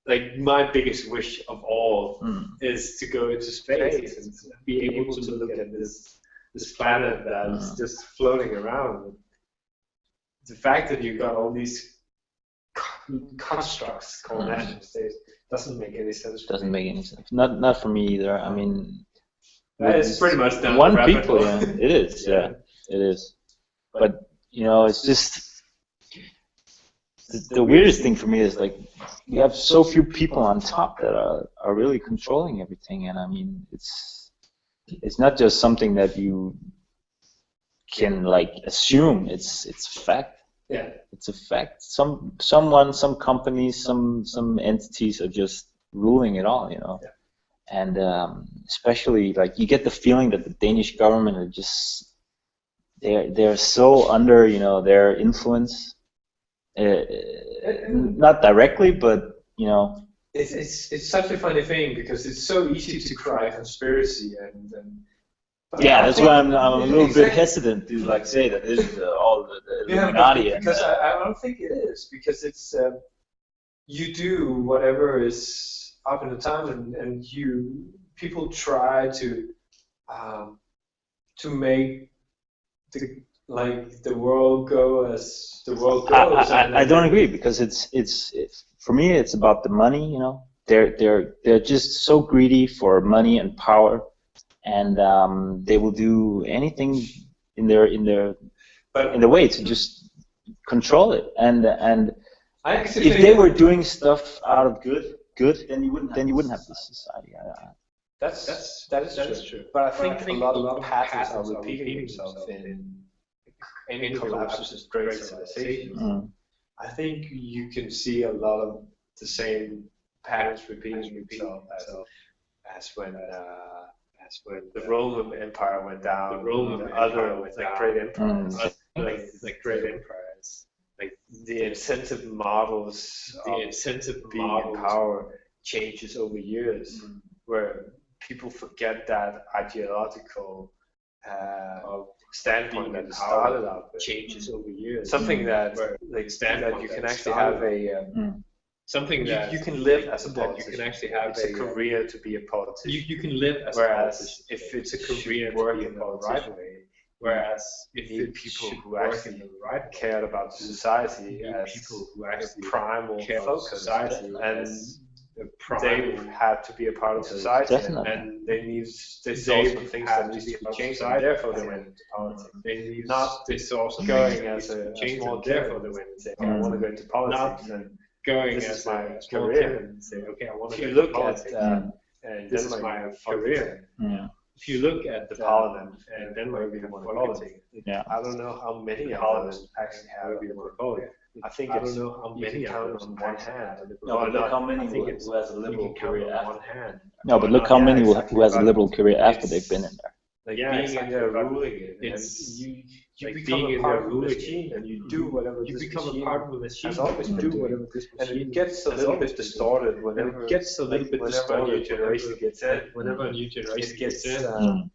like my biggest wish of all is to go into space and be able to look at this planet that's just floating around. The fact that you've got all these constructs called national states doesn't make any sense. Doesn't make any sense. Not for me either. I mean, it's pretty much down one to people. Yeah, it is. Yeah, it is. But you know, it's just the weirdest thing for me is like you have so few people on top that are really controlling everything, and I mean, it's not just something that you can like assume. It's a fact. Yeah, it's a fact. Some companies, some entities are just ruling it all, you know. Yeah. And especially like you get the feeling that the Danish government are just they're so under their influence, not directly, but it's such a funny thing because it's so easy to cry conspiracy and yeah, that's why I'm a little bit hesitant to like say that this is all the Illuminati. Because I don't think it is, because it's you do whatever is up in the time, and people try to make the world go as the world goes. I don't agree, because it's for me it's about the money. They're just so greedy for money and power, and they will do anything in their way to just control it. And if they were doing stuff out of good, then you wouldn't have this society. That is true. But I think a lot of patterns are repeating themselves in collapses of great civilizations. I think you can see a lot of the same patterns repeating themselves as when the Roman Empire went down. The other great empires, great empires. Like the incentive models, being in power changes over years, where people forget that ideological standpoint that started out with. Changes over years. Something that that you can actually have something that you can live as a politician. You can actually have a career to be a politician. You can live as whereas if it's a career working the right way. Whereas if people who actually cared about society as people who actually primal focus, society, and they had to be a part of society, and they saw some things that needed to be changed, and therefore they went into politics. They not this also going as a small, therefore they went and said, okay, I want to go into politics, and going this as is my a career, and say, okay, I want to if you go look into politics. at this is my career. If you look at the parliament and Denmark, I don't know how many parliaments actually have a I think I don't know how many count on one hand. No, but look how many who has a liberal career on one hand. No, but look how many who has a liberal career after they've been in there. Like being in there ruling it, it's you become a part of the machine, and you do whatever you become a part of the machine. Has always been doing, and it gets a little bit distorted whenever a new generation gets in. Whenever a new generation gets in,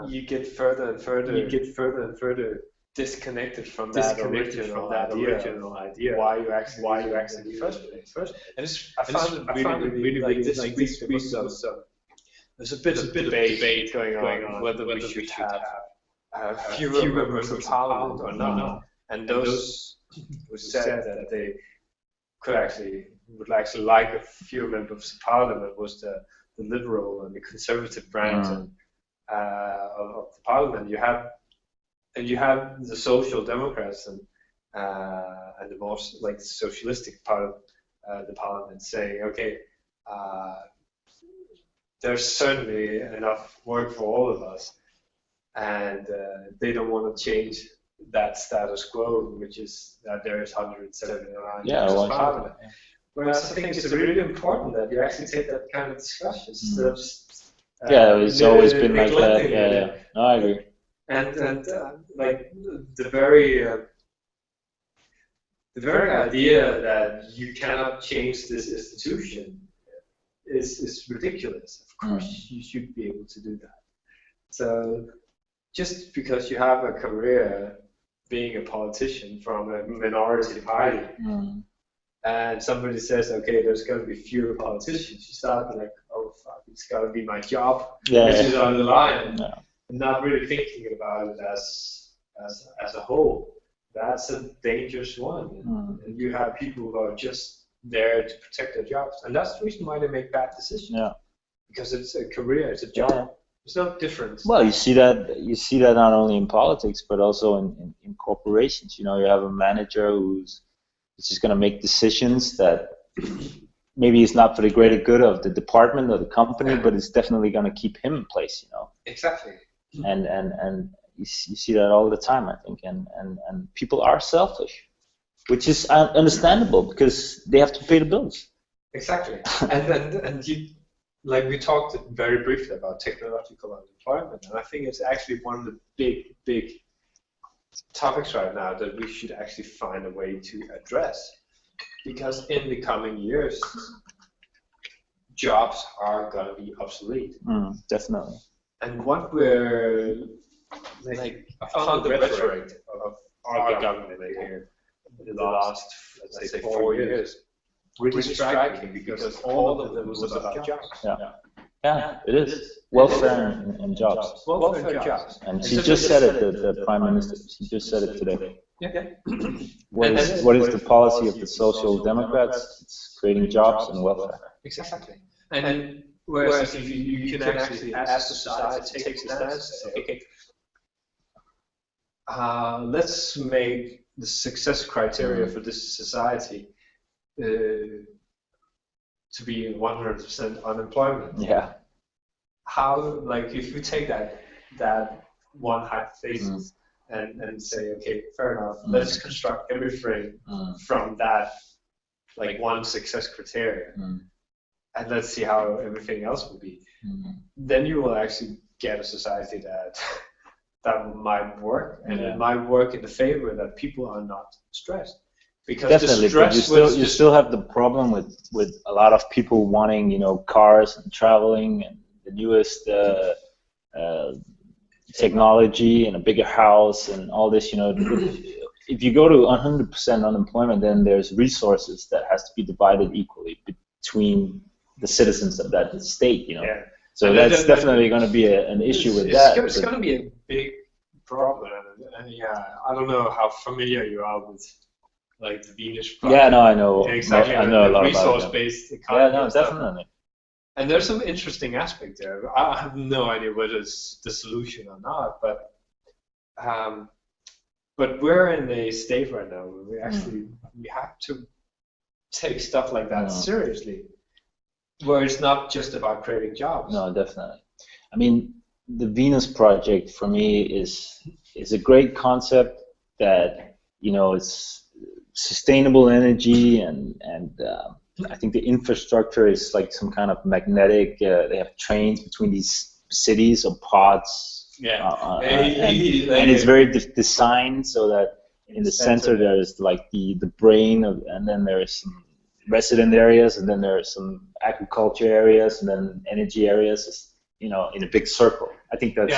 you get further and further disconnected from that original idea. Why you actually in the first place. And I found it really like this week there's a bit of debate going on whether we should have fewer members of parliament or not. And those who said that they would actually like a few members of parliament was the liberal and the conservative branch of the parliament. You have the social democrats and the more socialistic part of the parliament saying, okay, there's certainly enough work for all of us, and they don't want to change that status quo, which is that there is 179 parliament. Whereas I think it's really important that you actually take that kind of discussion instead of it's always been like that. Yeah. No, I agree. And the very idea that you cannot change this institution is ridiculous. Of course, you should be able to do that. So just because you have a career being a politician from a minority party, and somebody says, okay, there's going to be fewer politicians, you start like, oh fuck, it's got to be my job, which is on the line. And not really thinking about it as a whole. That's a dangerous one. And you have people who are just there to protect their jobs, and that's the reason why they make bad decisions. Because it's a career, it's a job. There's no difference. Well, you see that not only in politics but also in corporations. You have a manager who's just going to make decisions that maybe it's not for the greater good of the department or the company, but it's definitely going to keep him in place. Exactly. And you see that all the time, I think, and people are selfish, which is understandable because they have to pay the bills. Exactly. and like we talked very briefly about technological unemployment, and I think it's actually one of the big topics right now that we should actually find a way to address, because in the coming years, jobs are going to be obsolete. Definitely. And what we're like, I found the rhetoric of our government here in the last, let's say, 4 years, really striking, because all of them was about jobs. Yeah, it is. Welfare and jobs. Welfare and jobs. And she just said it, the Prime Minister, she just said it today. Yeah. What is the policy of the Social Democrats? It's creating jobs and welfare. Exactly. And whereas if you can actually ask the society to take a stance and say, okay, let's make the success criteria for this society to be 100% unemployment. Yeah. How, like, if you take that one hypothesis and say, okay, fair enough, let's construct everything from that, like, one success criteria, and let's see how everything else will be. Then you will actually get a society that might work, and it might work in the favor that people are not stressed. Because definitely, but you still have the problem with a lot of people wanting, you know, cars and traveling and the newest technology and a bigger house and all this. You know, if you go to 100% unemployment, then there's resources that has to be divided equally between the citizens of that state. You know, so that's definitely going to be an issue with that. It's going to be a big problem, and I don't know how familiar you are with, like, the Venus project. Yeah, no, I know. Exactly. I know a lot about it. Resource-based economy. Yeah, no, definitely. And there's some interesting aspect there. I have no idea whether it's the solution or not, but we're in a state right now where we actually we have to take stuff like that seriously, where it's not just about creating jobs. No, definitely. I mean, the Venus project for me is a great concept that, you know, it's sustainable energy, and I think the infrastructure is like some kind of magnetic. They have trains between these cities or pods, and it's very designed so that in the center there is like the brain and then there is some resident areas, and then there are some agriculture areas, and then energy areas. You know, in a big circle. I think that's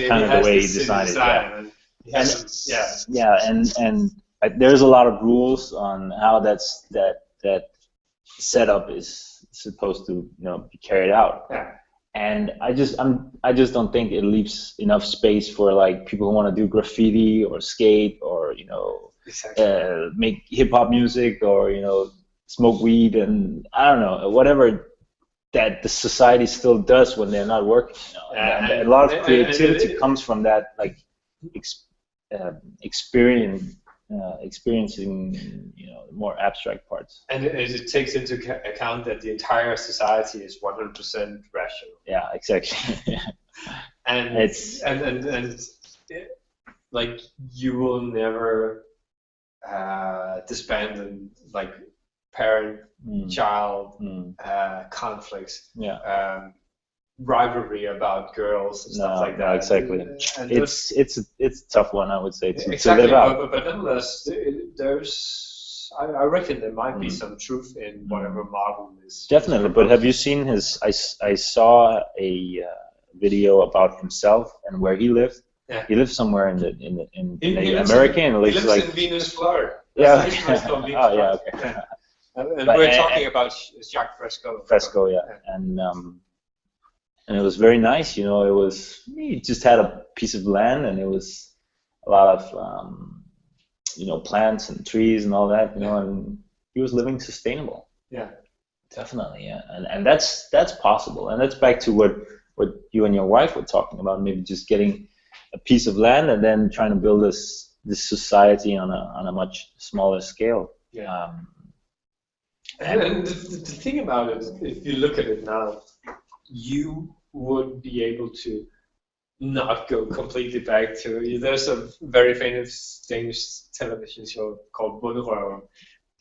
kind of the way he designed it. And there's a lot of rules on how that setup is supposed to, you know, be carried out. And I just don't think it leaves enough space for, like, people who want to do graffiti or skate or, you know, make hip hop music or, you know, smoke weed and I don't know, whatever that the society still does when they're not working. You know? And a lot of creativity comes from that, like, experiencing, you know, more abstract parts. And it takes into account that the entire society is 100% rational. Yeah, exactly. And like, you will never disband like parent-child conflicts, rivalry about girls and stuff like that. No, exactly. And it's a tough one, I would say, to live out. But nonetheless, I reckon there might be some truth in whatever model is. Definitely. But have you seen his? I saw a video about himself and where he lived. Yeah. He lives somewhere in America, and he lives in Venus, Florida. Yeah. Okay. And we're talking about Jacques Fresco. Fresco, yeah. And it was very nice, you know. He just had a piece of land, and it was a lot of, you know, plants and trees and all that, you know. And he was living sustainable. Yeah. Definitely, yeah. And that's possible, and that's back to what you and your wife were talking about. Maybe just getting a piece of land and then trying to build this society on a much smaller scale. Yeah. And the thing about it, if you look at it now, you would be able to not go completely back to. There's a very famous Danish television show called Bonderøven,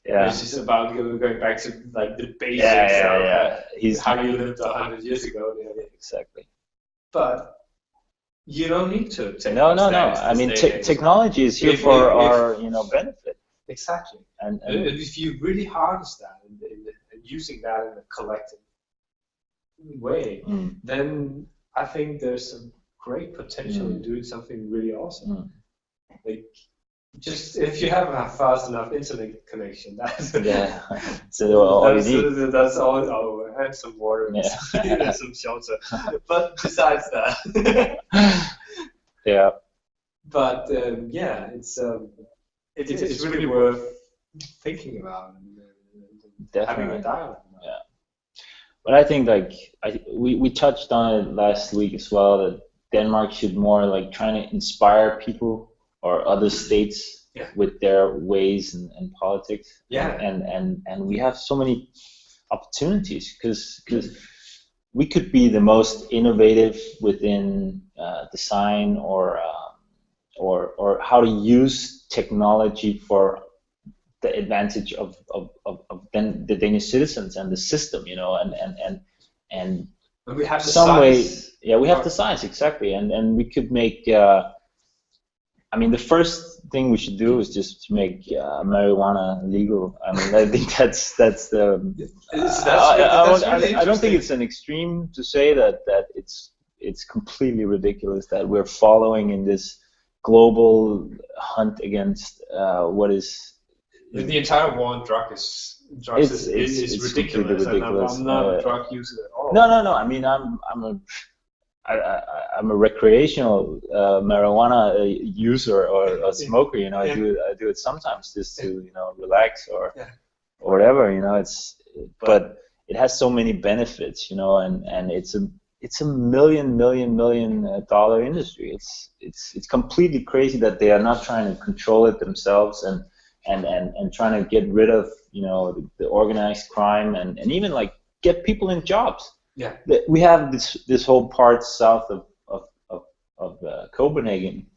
Yeah. It's just about going back to like the basics Yeah. of how you lived 100 years ago. Exactly. But you don't need to take No. those stands I mean, this day and age. technology is here for our benefit. Exactly. And if you really harness that and using that in a collective way, then I think there's some great potential in doing something really awesome. Like, just if you have a fast enough internet connection, that's so all you need. That's all. Oh, and some water and some shelter. But besides that, yeah. But it's really worth thinking about and having a dialogue. Yeah. But I think we touched on it last week as well, that Denmark should more like trying to inspire people or other states with their ways and politics. Yeah. And we have so many opportunities because we could be the most innovative within design or how to use technology for the advantage of the Danish citizens and the system, and we have some science. We have the science, exactly, and we could make. I mean, the first thing we should do is just to make marijuana legal. I mean, I think that's the. I don't think it's an extreme to say that it's completely ridiculous that we're following in this global hunt against what is. The entire war on drugs is ridiculous. ridiculous. I'm not a drug user at all. No. I mean, I'm a recreational marijuana user or a smoker. I do it sometimes just to relax or whatever. But it has so many benefits. And it's a million dollar industry. It's completely crazy that they are not trying to control it themselves and trying to get rid of the organized crime and even like get people in jobs. Yeah, we have this whole part south of Copenhagen,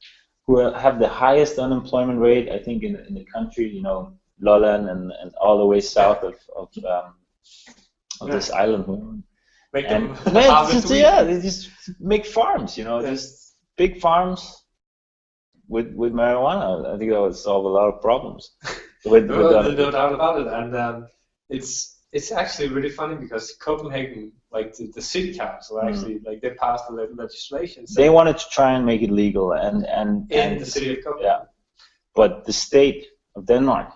who have the highest unemployment rate I think in the country. Lolland and all the way south of this island. Make them they just make farms. Just big farms. With marijuana, I think that would solve a lot of problems. No doubt about it, and it's actually really funny because Copenhagen, like the city council, actually like they passed the legislation. They wanted to try and make it legal, and the city of Copenhagen. Yeah, but the state of Denmark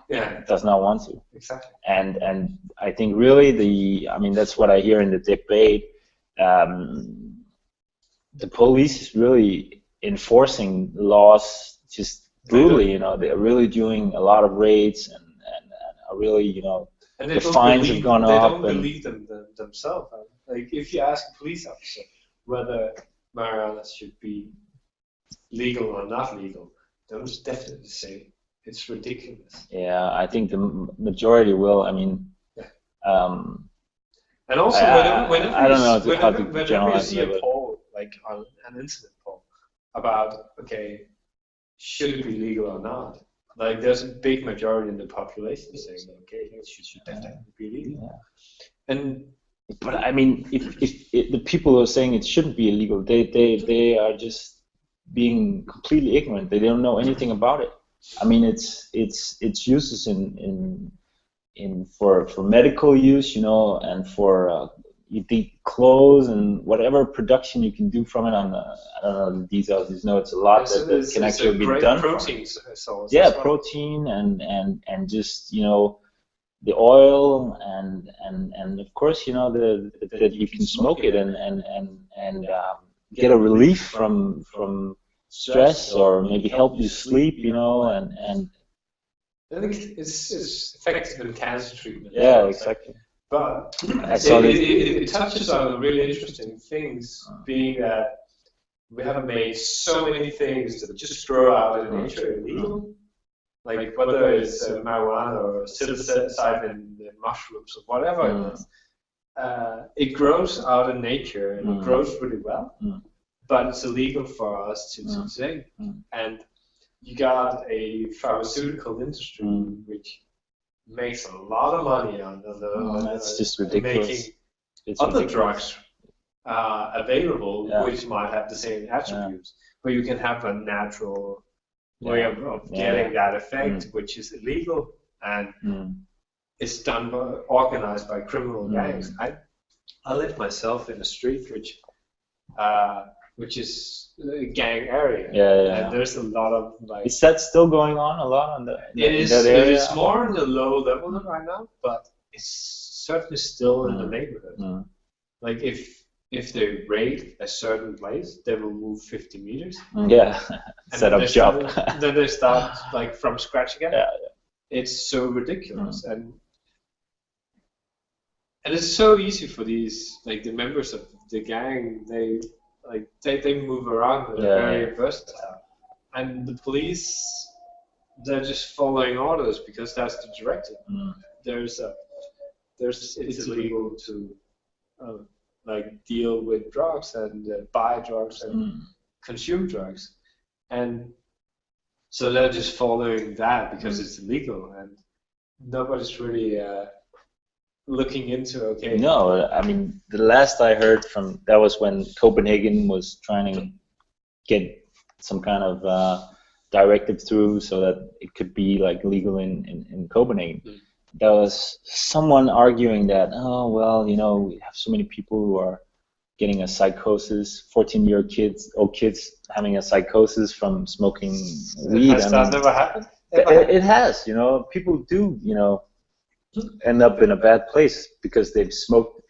does not want to. Exactly. And I think really that's what I hear in the debate. The police is really enforcing laws just brutally. They're really doing a lot of raids and are really and the fines have gone up. They don't believe themselves. Like if you ask a police officer whether marijuana should be legal or not legal, they'll just definitely say it's ridiculous. Yeah, I think the majority will. I mean, and also whenever I don't know how to whenever generalize you see a poll, like on an incident poll, about should it be legal or not? Like there's a big majority in the population saying it should definitely be legal. Yeah. But I mean, if the people who are saying it shouldn't be illegal, they are just being completely ignorant. They don't know anything about it. I mean, it's uses in for medical use, and for the clothes and whatever production you can do from it. I don't know the details. It's a lot that can actually be done. Protein source. Yeah, protein and just the oil and of course that you can smoke it and get a relief from stress or maybe help you sleep. And I think it's effective in cancer treatment. Yeah, exactly. But it touches on really interesting things, being that we have made so many things that just grow out in nature illegal. Like whether it's marijuana or psilocybin, mushrooms or whatever it is, it grows out in nature and it grows really well. But it's illegal for us to take. And you got a pharmaceutical industry which makes a lot of money on that's just ridiculous. Making It's other ridiculous. drugs available, Yeah. which might have the same attributes, but you can have a natural way of getting that effect, which is illegal and it's done organized by criminal gangs. I live myself in a street which is a gang area, and there's a lot of like. Is that still going on a lot on that area? It is more on the low level right now, but it's certainly still in the neighborhood. Like if they raid a certain place, they will move 50 meters. Set up shop. Then they start like from scratch again. It's so ridiculous, and it's so easy for these like the members of the gang. They move around. They're very versatile, and the police, they're just following orders because that's the directive. It's illegal to like deal with drugs and buy drugs and consume drugs, and so they're just following that because it's illegal, and nobody's really looking into No, I mean the last I heard from that was when Copenhagen was trying to get some kind of directive through so that it could be like legal in Copenhagen. There was someone arguing that, oh well, you know, we have so many people who are getting a psychosis, 14-year-old kids having a psychosis from smoking weed. Has that never happened? It has, you know, people do, you know, end up in a bad place because they've smoked.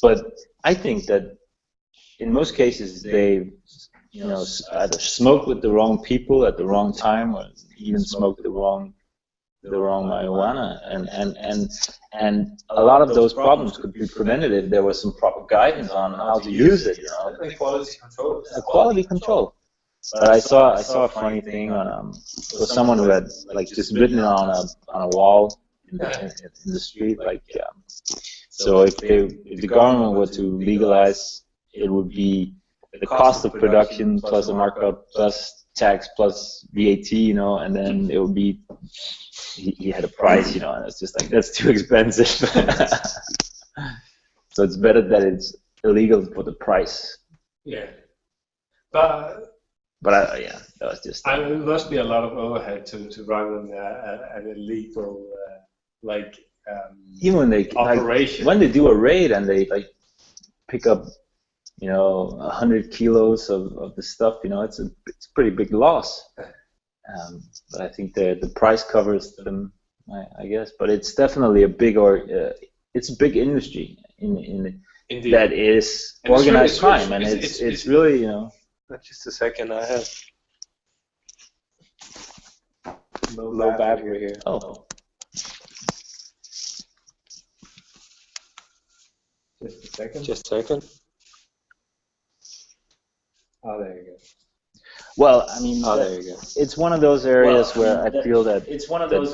But I think that in most cases they, you know, either smoke with the wrong people at the wrong time, or even smoke the wrong marijuana, and a lot of those problems could be prevented if there was some proper guidance on how to use it. You know, quality control. But I saw a funny thing on was someone who had like just written on a wall in the street, like so if the government were to legalize, it would be the cost of production plus a markup plus tax plus VAT, you know, and then it would be he had a price, you know, and it's just like that's too expensive. So it's better that it's illegal for the price. But that was just. It must be a lot of overhead to run an illegal even when they operation. When they do a raid and they like pick up, you know, 100 kilos of the stuff, you know, it's a pretty big loss. But I think the price covers them, I guess. But it's definitely a big it's a big industry in that is organized crime, and it's really, you know. Just a second, I have low battery here. Oh. Just a second. Oh, there you go. Well, I mean, there you go. It's one of those areas where I feel that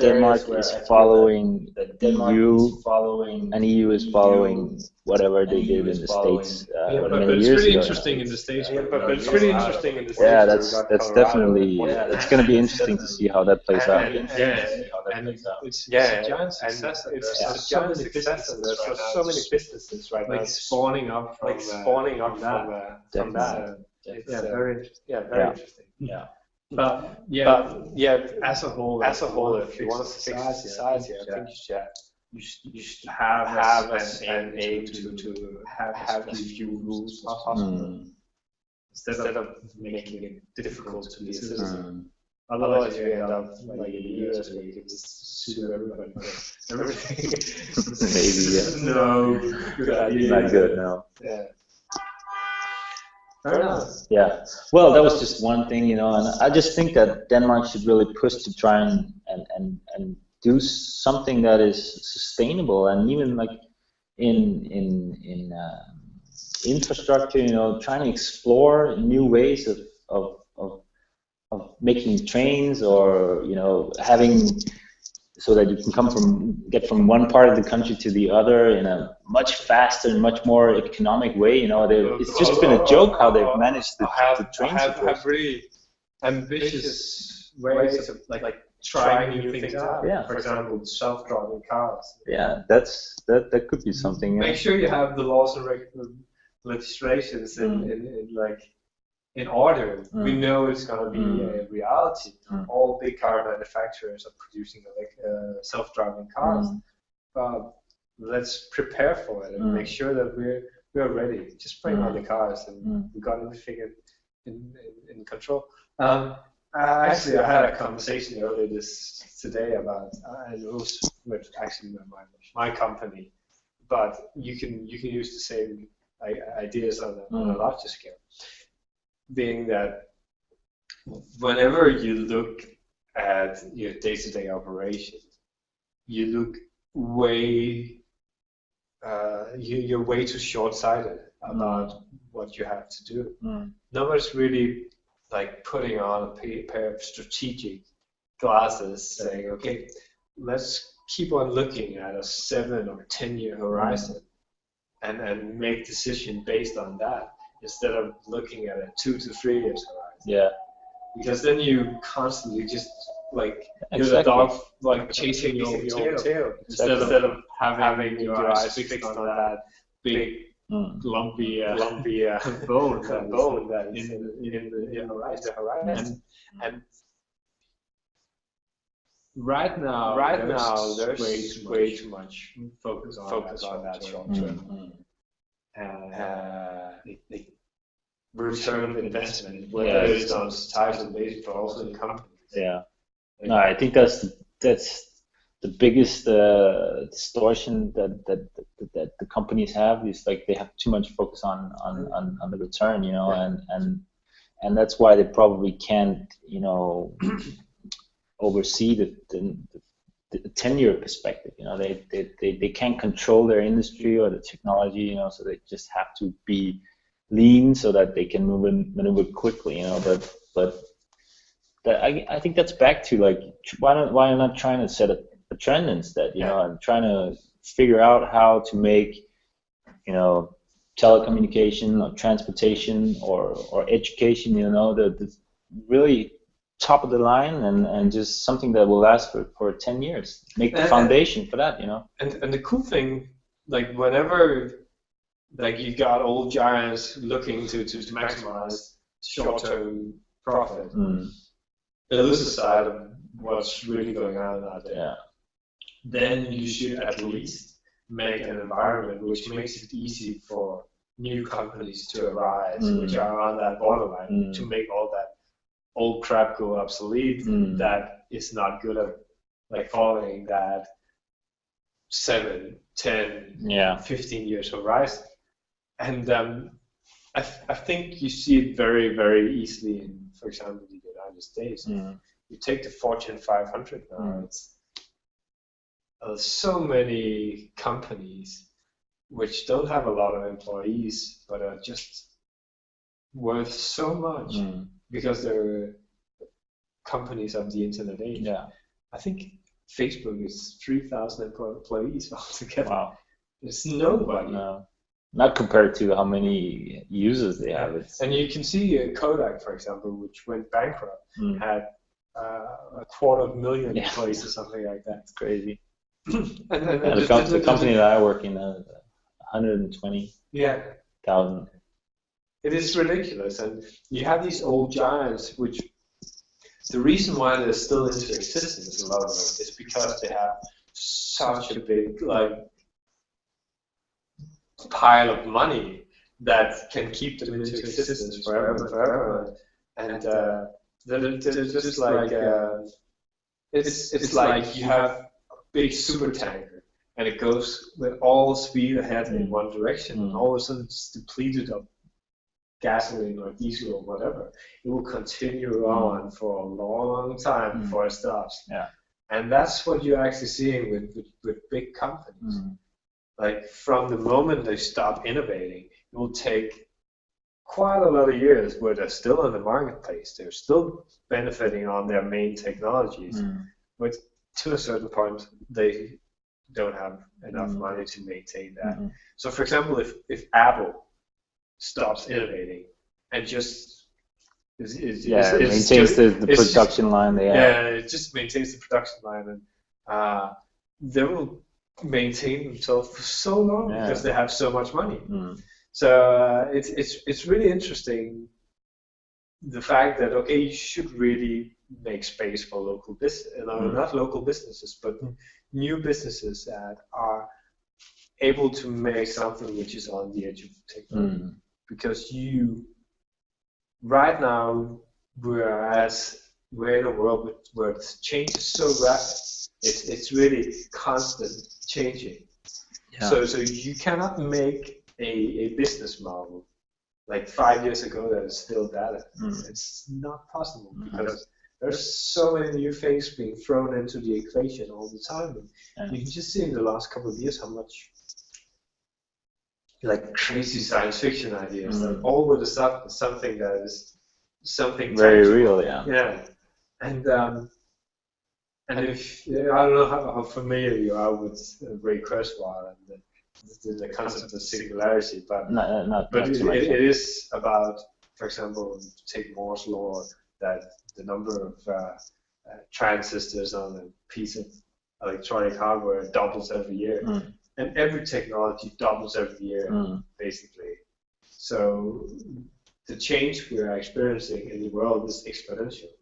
Denmark is following the EU, and EU is following whatever they did in the States many years ago. It's pretty interesting in the States. But it's pretty interesting in the States. Yeah, that's definitely. It's going to be interesting to see how that plays out. It's a giant success. It's a giant success, and there's so many businesses right now spawning up from that. Very interesting. Yeah. But as a whole, if you want to fix society, I think you should have an aim to have as few rules as possible, instead of making it difficult to be a citizen. Otherwise, you end up like in the US where you can just sue everybody for everything. Maybe, No, good idea. Not good, no. Fair enough. Yeah. Well, that was just one thing, you know, and I just think that Denmark should really push to try and do something that is sustainable, and even like in infrastructure, you know, trying to explore new ways of making trains, or, you know, having so that you can get from one part of the country to the other in a much faster and much more economic way. You know, it's just been a joke how they've managed to train. Have really ambitious ways of like trying new things out. Yeah. For example, self-driving cars. Yeah, that could be something. Make sure you have the laws and legislations in order. We know it's going to be a reality. All big car manufacturers are producing self-driving cars, but let's prepare for it and make sure that we're ready. Just bring on the cars, and we got everything in control. Actually, I had a conversation earlier today about it was with actually my company, but you can use the same ideas on a larger scale. Being that whenever you look at your day-to-day operations, you look you're way too short-sighted about what you have to do. Nobody's really like putting on a pair of strategic glasses saying, okay, let's keep on looking at a 7 or 10-year horizon and make decisions based on that instead of looking at a 2 to 3 years horizon. Yeah. Because then you constantly just like you're the dog like chasing your own tail instead of having your eyes fixed on that big lumpy bone that is in the horizon. And right now there's way too much focus on that short term. Return of investment, whether it's on types of basis, but also in companies. Yeah. No, I think that's the biggest distortion that the companies have is like they have too much focus on the return, you know, and that's why they probably can't, you know, oversee the 10-year perspective. You know, they can't control their industry or the technology, you know, so they just have to be lean so that they can maneuver quickly, you know. But I think that's back to like why not trying to set a trend instead, you know, and trying to figure out how to make, you know, telecommunication or transportation or education, you know, the really top of the line and just something that will last for 10 years. Make the foundation for that, you know. And the cool thing, like whenever like you got old giants looking to maximize short-term profit, they lose sight of what's really going on out there. Yeah. Then you should at least make an environment which makes it easy for new companies to arise, which are on that borderline, to make all that old crap go obsolete. That is not good at like following that 7, 10, 15 years horizon. And I think you see it very, very easily in, for example, the United States. You take the Fortune 500 now, it's so many companies which don't have a lot of employees but are just worth so much because they're companies of the internet age. Yeah. I think Facebook is 3,000 employees altogether. Wow. It's nobody. No. Not compared to how many users they have. And you can see Kodak, for example, which went bankrupt, had 250,000 employees or something like that. It's crazy. and the company that I work in has 120,000. It is ridiculous, and you have these old giants, which the reason why they're still into existence, a lot of them, is because they have such a big pile of money that can keep them into existence forever and forever. And they're just like it's like you have a big super tanker and it goes with all speed ahead in one direction, and all of a sudden it's depleted of gasoline or diesel or whatever. It will continue on for a long time before it stops. Yeah. And that's what you're actually seeing with big companies. Like from the moment they stop innovating, it will take quite a lot of years where they're still in the marketplace. They're still benefiting on their main technologies, but to a certain point, they don't have enough money to maintain that. So, for example, if Apple stops innovating and just maintains the production line. It just maintains the production line, and they will maintain themselves for so long because they have so much money. So it's really interesting, the fact that you should really make space for local business, not local businesses, but new businesses that are able to make something which is on the edge of technology. Because right now we're in a world where change is so rapid. It's really constant changing. So you cannot make a business model like 5 years ago that is still valid. It's not possible because there's so many new things being thrown into the equation all the time. And you can just see in the last couple of years how much like crazy science fiction ideas, like all of a sudden something that is something very tangible. real, And if I don't know how familiar you are with Ray Kurzweil and the concept of singularity, but it is about, for example, take Moore's law, that the number of transistors on a piece of electronic hardware doubles every year. And every technology doubles every year, basically. So the change we are experiencing in the world is exponential,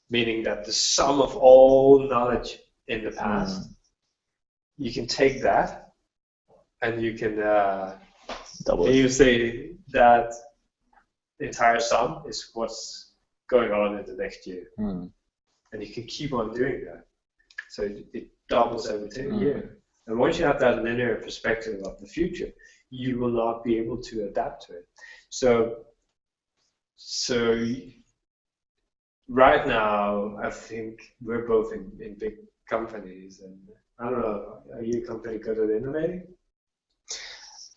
meaning that the sum of all knowledge in the past, you can take that and you can double it. You say that the entire sum is what's going on in the next year. And you can keep on doing that. So it doubles every year. And once you have that linear perspective of the future, you will not be able to adapt to it. So right now, I think we're both in big companies, and I don't know, are you a company good at innovating?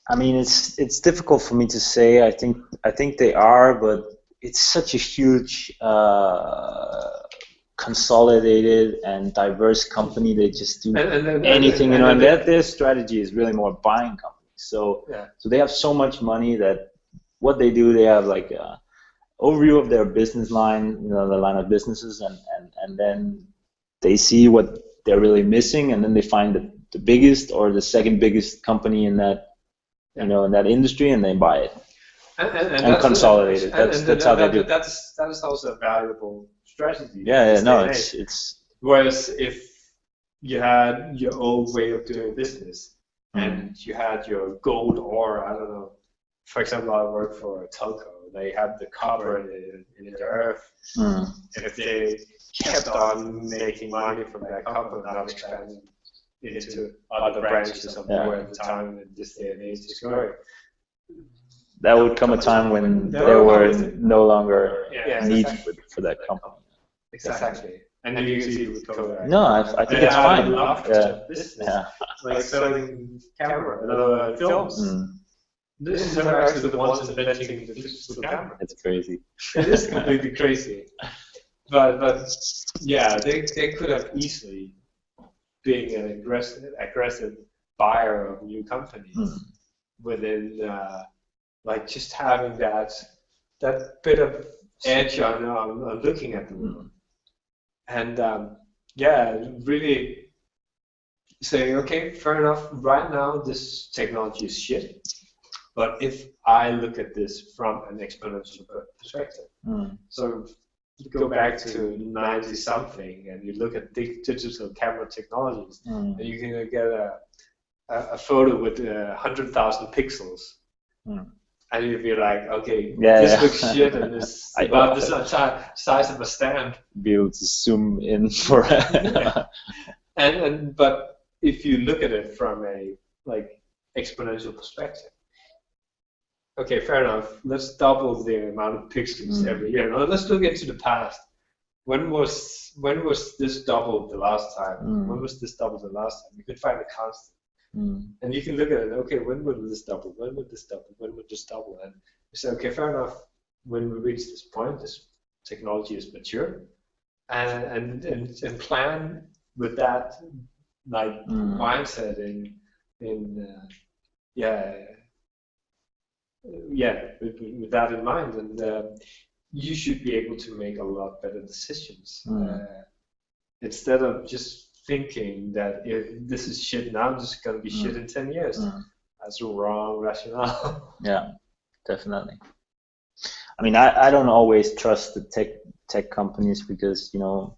I mean, it's difficult for me to say. I think they are, but it's such a huge consolidated and diverse company. They just do anything, and their strategy is really more buying companies. So they have so much money that what they do, they have like a overview of their business line, the line of businesses, and then they see what they're really missing, and then they find the biggest or the second biggest company in that in that industry, and they buy it and consolidate it. That's how they do it. That is also a valuable strategy. It's whereas if you had your old way of doing business and you had your gold ore, I don't know, for example, I work for a telco, they had the copper in the earth. If they kept on making money from that copper, not expanding into other branches of where at the time in this day and age is growing, that would come a time when there were no longer need for that company. Exactly. And you can see it with Kodak. No, I think it's fine. Like selling films. These are actually the ones inventing the digital camera. It's crazy. It is completely crazy. But they could have easily been an aggressive buyer of new companies within like just having that bit of edge on looking at the world. And really saying, okay, fair enough, right now this technology is shit, but if I look at this from an exponential perspective, so you go back to 90-something and you look at digital camera technologies, and you can get a photo with 100,000 pixels, and you'd be like, okay, this looks shit, and this about this size of a stamp. Be able to zoom in for but if you look at it from a exponential perspective, okay, fair enough. Let's double the amount of pixels every year. Now let's look into the past. When was this doubled the last time? When was this doubled the last time? You could find a constant. And you can look at it, okay, when would this double? When would this double? When would this double? And you say, okay, fair enough. When we reach this point, this technology is mature, and plan with that mindset with that in mind, and you should be able to make a lot better decisions instead of just thinking that if this is shit now, this is going to be shit in 10 years. That's a wrong rationale. Yeah, definitely. I mean, I don't always trust the tech companies because, you know,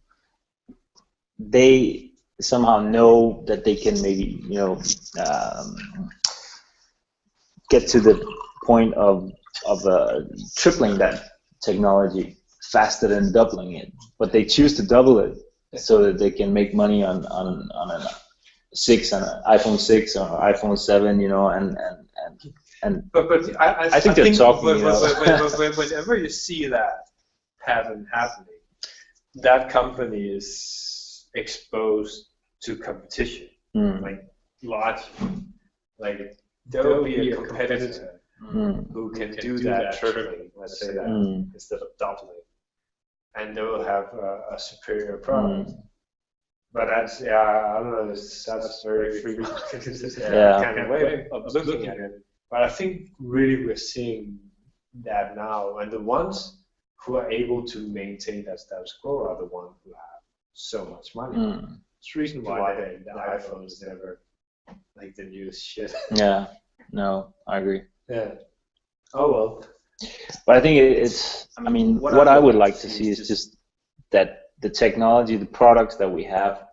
they somehow know that they can maybe, you know, get to the point of tripling that technology faster than doubling it, but they choose to double it so that they can make money on an iPhone 6 or iPhone 7, you know, and but I think they're talking. Whenever you see that pattern happening, that company is exposed to competition, like large, like there will be a competitor who can do that tripling, let's say that, instead of doubling, and they will have a superior product. But that's, I don't know, that's very free kind of way of looking at it. But I think really we're seeing that now, and the ones who are able to maintain that status quo are the ones who have so much money. It's the reason why the iPhone is never like the newest shit. Yeah, no, I agree. Yeah. Oh well. But I think it's, I mean, what I would like to see is just that the technology, the products that we have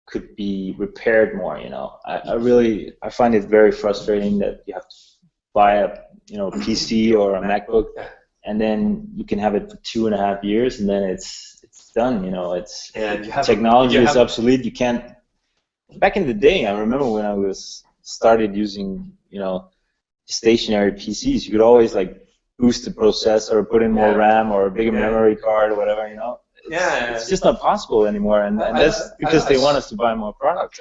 could be repaired more, you know. I find it very frustrating that you have to buy a, you know, PC or a MacBook, and then you can have it for 2.5 years, and then it's done, you know. It's technology is obsolete. You can't. Back in the day, I remember when I started using, you know, stationary PCs, you could always like boost the processor, put in more RAM or a bigger memory card or whatever, you know. It's just not possible anymore, and that's because they want us to buy more products.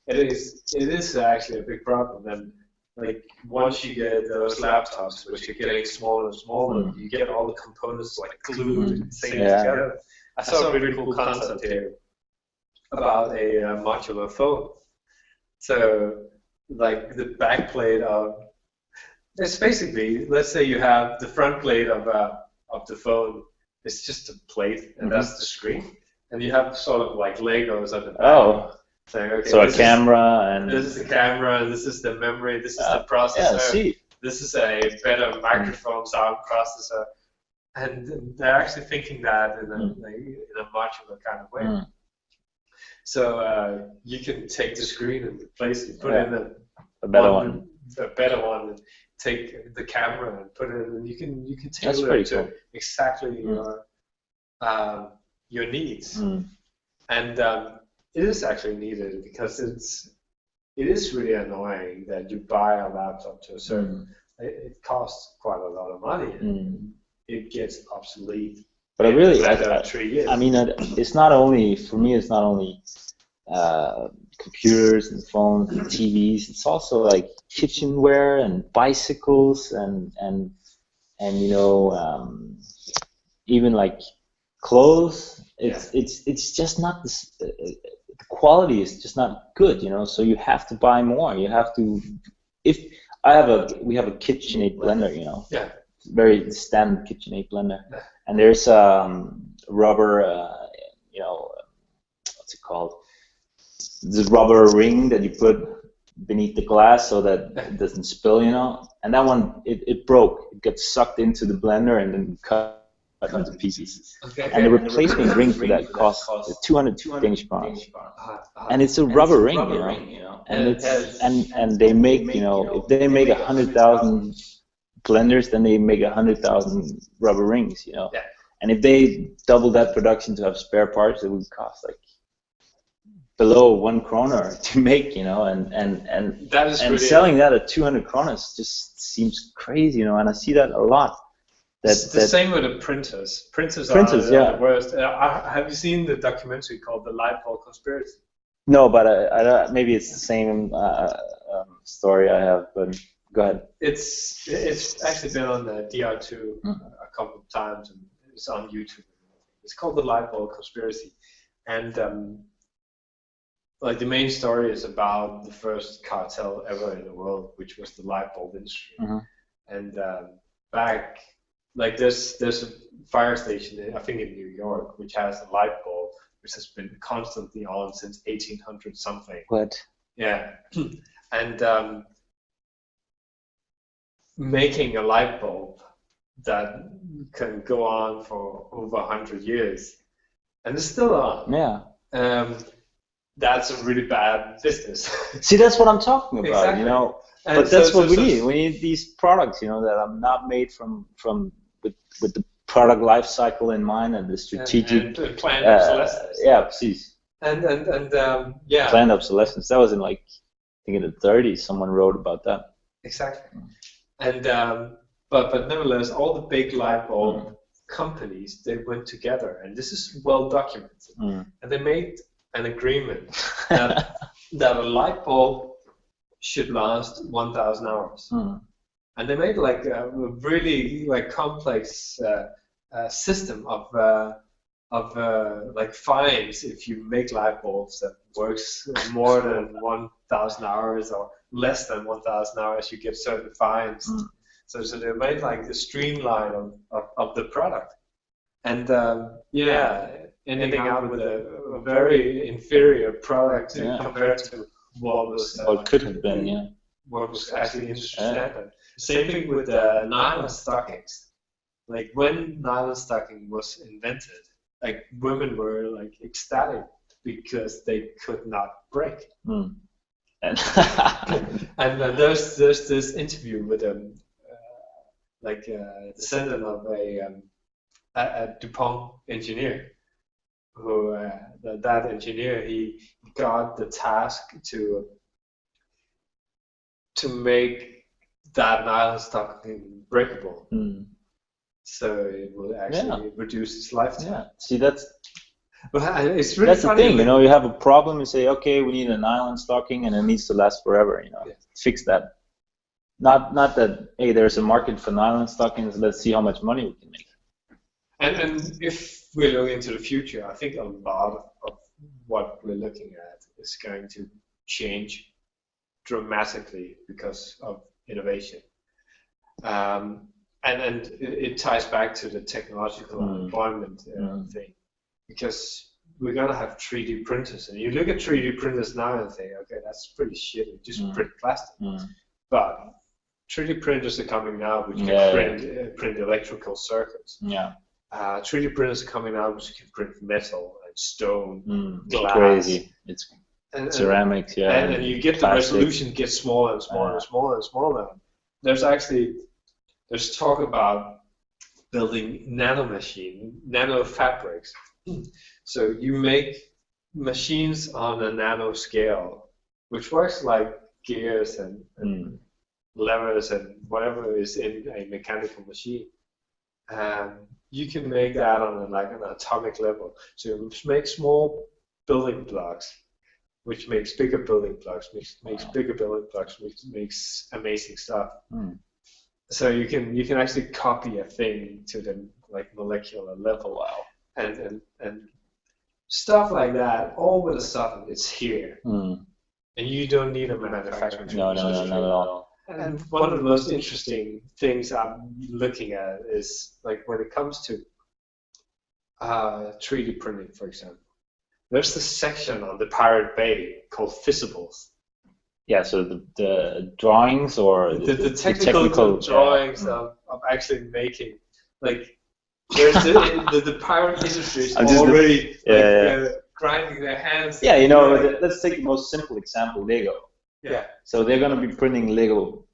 It is actually a big problem. And like once you get those laptops, which are getting smaller and smaller, you get all the components like glued and synced together. I saw a really cool concept here about a modular phone. So like the back plate of, it's basically, let's say you have the front plate of the phone. It's just a plate, and that's the screen. And you have sort of like Legos at the back. Oh. So a camera and... This is the camera, this is the memory, this is the processor. This is a better microphone sound processor. And they're actually thinking that in a modular kind of way. So you can take the screen and replace it, put in a better one, and take the camera and put it in, and you can tailor it to exactly your needs. And it is actually needed because it is really annoying that you buy a laptop to a certain it costs quite a lot of money and it gets obsolete. But I mean, it's not only, for me, it's not only computers and phones and TVs, it's also like kitchenware and bicycles and you know, even like clothes. It's just not this, the quality is just not good, you know, so you have to buy more. You have to, we have a KitchenAid blender, you know. Yeah. Very standard KitchenAid blender. And there's rubber, you know, what's it called? The rubber ring that you put beneath the glass so that it doesn't spill, you know. And that one, it broke. It got sucked into the blender and then cut into pieces. And the replacement ring for that cost 200 Danish crowns. And it's a rubber ring, you know. And it's and they make, you know, if they make 100,000 blenders, then they make 100,000 rubber rings, you know. And if they double that production to have spare parts, it would cost like below 1 kroner to make, you know, and that is really, selling that at 200 kronas just seems crazy, you know, and I see that a lot. It's the same with the printers. Printers are the worst. Have you seen the documentary called The Light Bulb Conspiracy? No, but I maybe it's the same story I have, but go ahead. It's actually been on the DR2 a couple of times, and it's on YouTube. It's called The Light Bulb Conspiracy, and like the main story is about the first cartel ever in the world, which was the light bulb industry. And back like there's a fire station, I think in New York, which has a light bulb which has been constantly on since 1800 something. What? Yeah, and making a light bulb that can go on for over 100 years, and it's still on. Yeah. That's a really bad business. See, that's what I'm talking about, Exactly. you know. And but that's so- what we so- need. We need these products, you know, that are not made with the product life cycle in mind and the strategic and planned obsolescence. yeah, precis. And yeah. Planned obsolescence. That was in like, I think in the 30s, someone wrote about that. Exactly. And but nevertheless, all the big light bulb companies, they went together, and this is well documented. And they made an agreement that a light bulb should last 1,000 hours. And they made like a really like complex system of like fines if you make light bulbs that works more than 1,000 hours or less than 1,000 hours, you get certain fines. So they made like the streamline of the product, and ending up with a very inferior product compared to what was Or it could have been, what was actually industry standard. Same thing with nylon stockings. Like when nylon stocking was invented, like women were like ecstatic because they could not break. And there's this interview with descendant of a DuPont engineer, who that engineer, he got the task to make that nylon stocking breakable, so it will actually reduce its lifetime. Yeah. See, that's it's really that's the funny, thing, you know. You have a problem, you say, okay, we need a nylon stocking, and it needs to last forever, you know. Fix that. Not that, hey, there's a market for nylon stockings, let's see how much money we can make. And if we look into the future, I think a lot of what we're looking at is going to change dramatically because of innovation. And it ties back to the technological unemployment thing, because we're going to have 3D printers. And you look at 3D printers now and think, okay, that's pretty shitty, just print plastic. But 3D printers are coming now which can print electrical circuits. 3D printers are coming out which can print metal and stone, glass. Crazy. It's ceramics, and you get the resolution gets smaller and smaller and smaller and smaller. There's talk about building nano fabrics. So you make machines on a nano scale, which works like gears and levers and whatever is in a mechanical machine. You can make that on an atomic level. So you make small building blocks, which makes bigger building blocks, makes bigger building blocks, which makes amazing stuff. So you can actually copy a thing to the like molecular level, and stuff like that. All of a sudden, it's here, and you don't need a manufacturing. No, not at all. And one of the most interesting things I'm looking at is like when it comes to 3D printing, for example. There's this section on the Pirate Bay called Physibles. Yeah, so the drawings or the technical drawings of actually making, like, there's the pirate industry is already grinding their hands. Yeah, you know, let's take the most simple example, Lego. Yeah. So they're going to be printing Lego,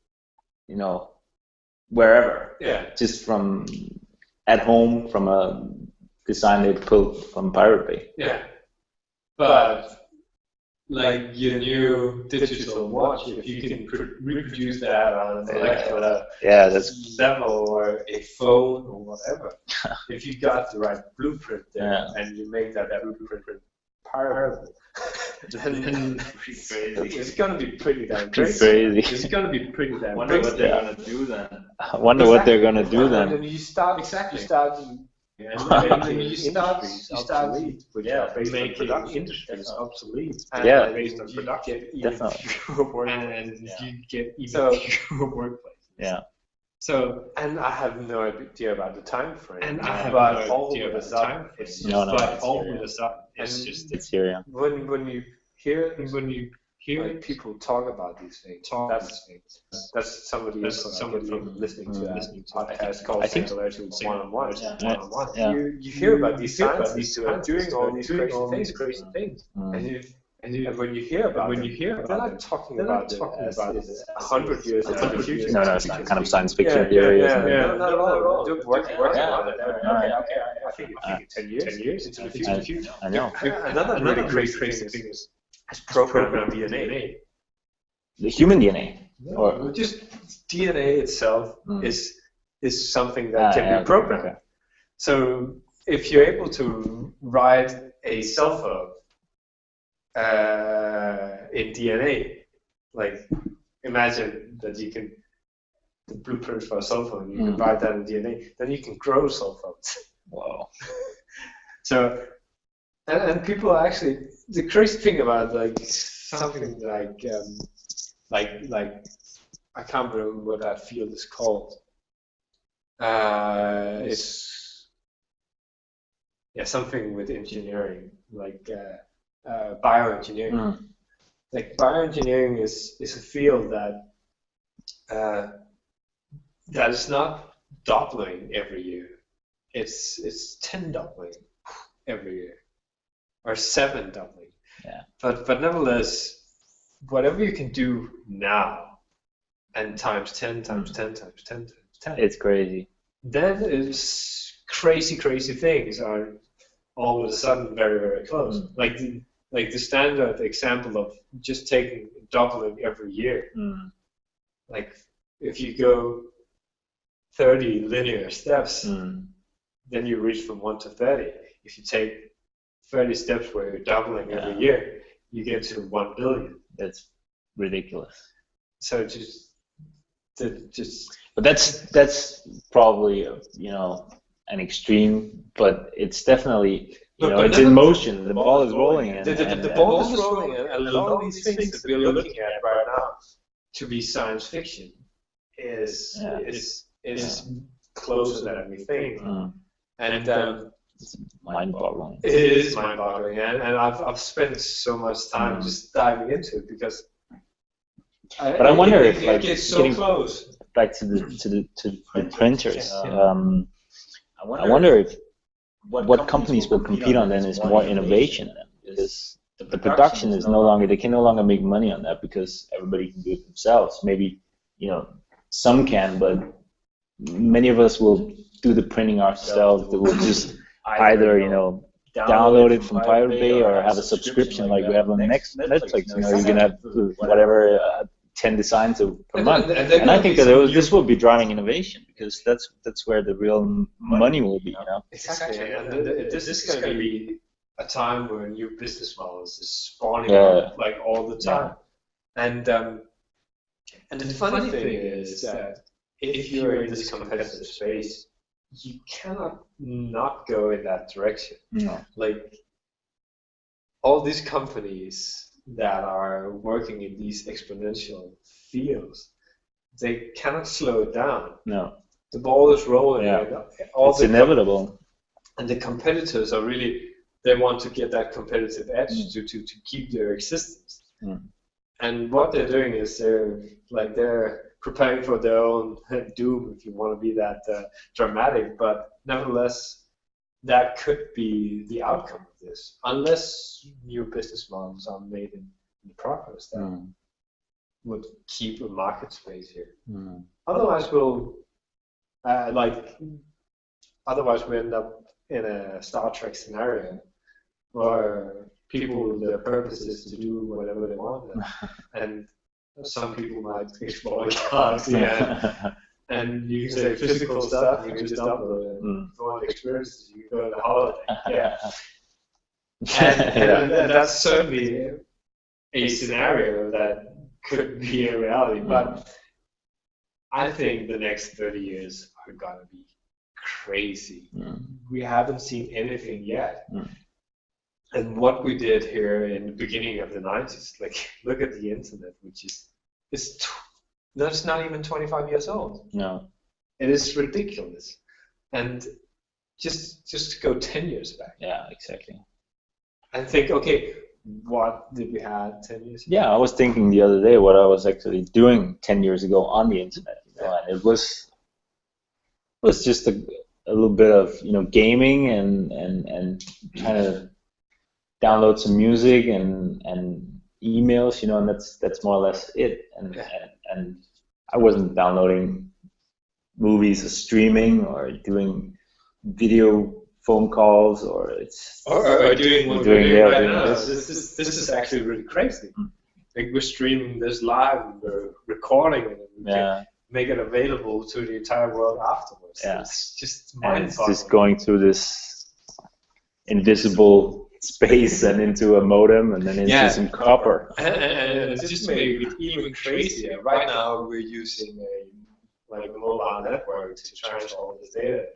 you know, wherever. Yeah. Just from at home, from a design they pulled from Pirate Bay. Yeah. But like your new digital watch, if you can reproduce that on a molecular level, or a phone or whatever, if you got the right blueprint there and you make that blueprint parallel, then it's going to be pretty damn crazy. It's going to be pretty damn Wonder crazy. what they're going to do then. I wonder what they're going to do then. And then you start and you start making industries obsolete. And based on production, you get even fewer workplaces. Yeah. So, and I have no idea about the time frame. And I have no idea about the time frame. It's just all of a sudden, it's here. When you hear like people talk about these things, that's somebody from listening to that podcast called Singularity One-on-One. You hear about these scientists who are doing all these crazy things, and when you hear about them, they're not talking about it as 100 years into the future. No, it's kind of science fiction theory. No, not at all. They're working on it. Okay. I think 10 years into the future. I know. Another really crazy thing is programmed DNA. The human DNA, or just DNA itself is something that can be programmed. Okay. So if you're able to write a cell phone in DNA, like imagine that you can, the blueprint for a cell phone, you can write that in DNA, then you can grow cell phones. Wow. So, and people are actually, the crazy thing about like something like I can't remember what that field is called. It's something with engineering, like bioengineering. Like bioengineering is a field that is not doubling every year. It's 10 doubling every year, or 7 doubling. Yeah. But nevertheless, whatever you can do now, and times 10, times 10, times 10, times 10. It's crazy. Then it's crazy things are all of a sudden very, very close. Like the standard example of just taking doubling every year. Like if you go 30 linear steps, then you reach from 1 to 30. If you take 30 steps where you're doubling every year, you get to 1 billion. That's ridiculous. So But that's probably an extreme, but it's definitely it's in motion. The ball is rolling. The ball is rolling, and all these things that we're looking at right now to be science fiction is closer than we think. And it's mind-boggling. It is mind-boggling, and I've spent so much time just diving into it because. But I wonder if it gets so close. Back to the printers. I wonder if what companies will compete on then is more innovation, because the production is they can no longer make money on that because everybody can do it themselves. Maybe some can, but many of us will do the printing ourselves. That will just either download it from Pirate Bay or have a subscription like we have on Netflix. You can have whatever 10 designs per month, and I think that this will be driving innovation because that's where the real money will be. Exactly, and this is going to be a time where new business models is spawning up like all the time, and the funny thing is that if you're in this competitive space, you cannot not go in that direction. Like all these companies that are working in these exponential fields, they cannot slow it down. No. The ball is rolling. It's inevitable. And the competitors are really, they want to get that competitive edge to keep their existence. And what they're doing is they're preparing for their own doom, if you want to be that dramatic, but nevertheless, that could be the outcome of this, unless new business models are made in progress that would keep a market space here. Otherwise, otherwise we end up in a Star Trek scenario where people, their purpose is to do whatever they want, and some people might explore the galaxy, and you can say physical stuff, you can just upload it. If you want experiences, you can go to the holiday. And that's certainly a scenario that could be a reality, but I think the next 30 years are going to be crazy. We haven't seen anything yet. And what we did here in the beginning of the 90s, like look at the internet, which is that's not even 25 years old. No. It is ridiculous. And just to go 10 years back. Yeah, exactly. And think, okay, what did we have 10 years ago? Yeah, I was thinking the other day what I was actually doing 10 years ago on the internet. And it was just a little bit of gaming and trying to download some music and emails, and that's more or less it. And I wasn't downloading movies or streaming or doing video phone calls or doing what we're doing right now. This is actually really crazy. Like we're streaming this live, we're recording it, and we can make it available to the entire world afterwards. Yeah. It's just mind-boggling. It's just going through this invisible space and into a modem and then into some copper. And it's just made it even crazier. Right now we're using a mobile network to transfer all this data.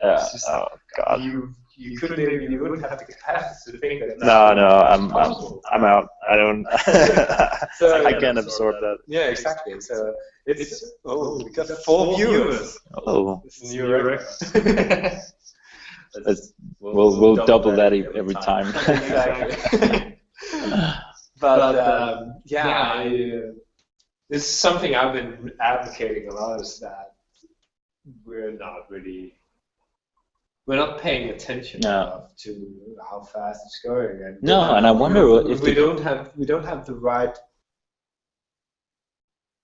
Oh God! You wouldn't have the capacity to think that. No, I'm out. I don't. I can't absorb that. Yeah, exactly. So it's we got 4 viewers. Oh, it's a new record. We'll double that every time. Exactly. But this is something I've been advocating a lot, is that we're not paying attention enough to how fast it's going. And and I wonder if we don't have the right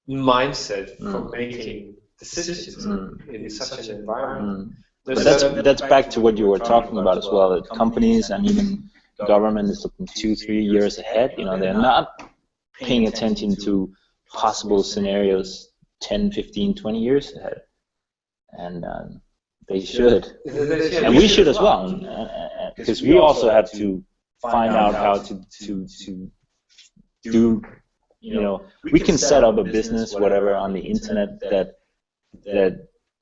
mindset for making decisions in such an environment. But that's back to what you were talking about as well. That companies and even government is looking 2-3 years ahead. They're not paying attention to possible scenarios 10, 15, 20 years ahead. And they should. And we should as well. Because we also have to find out how to do, we can set up a business, whatever, on the internet that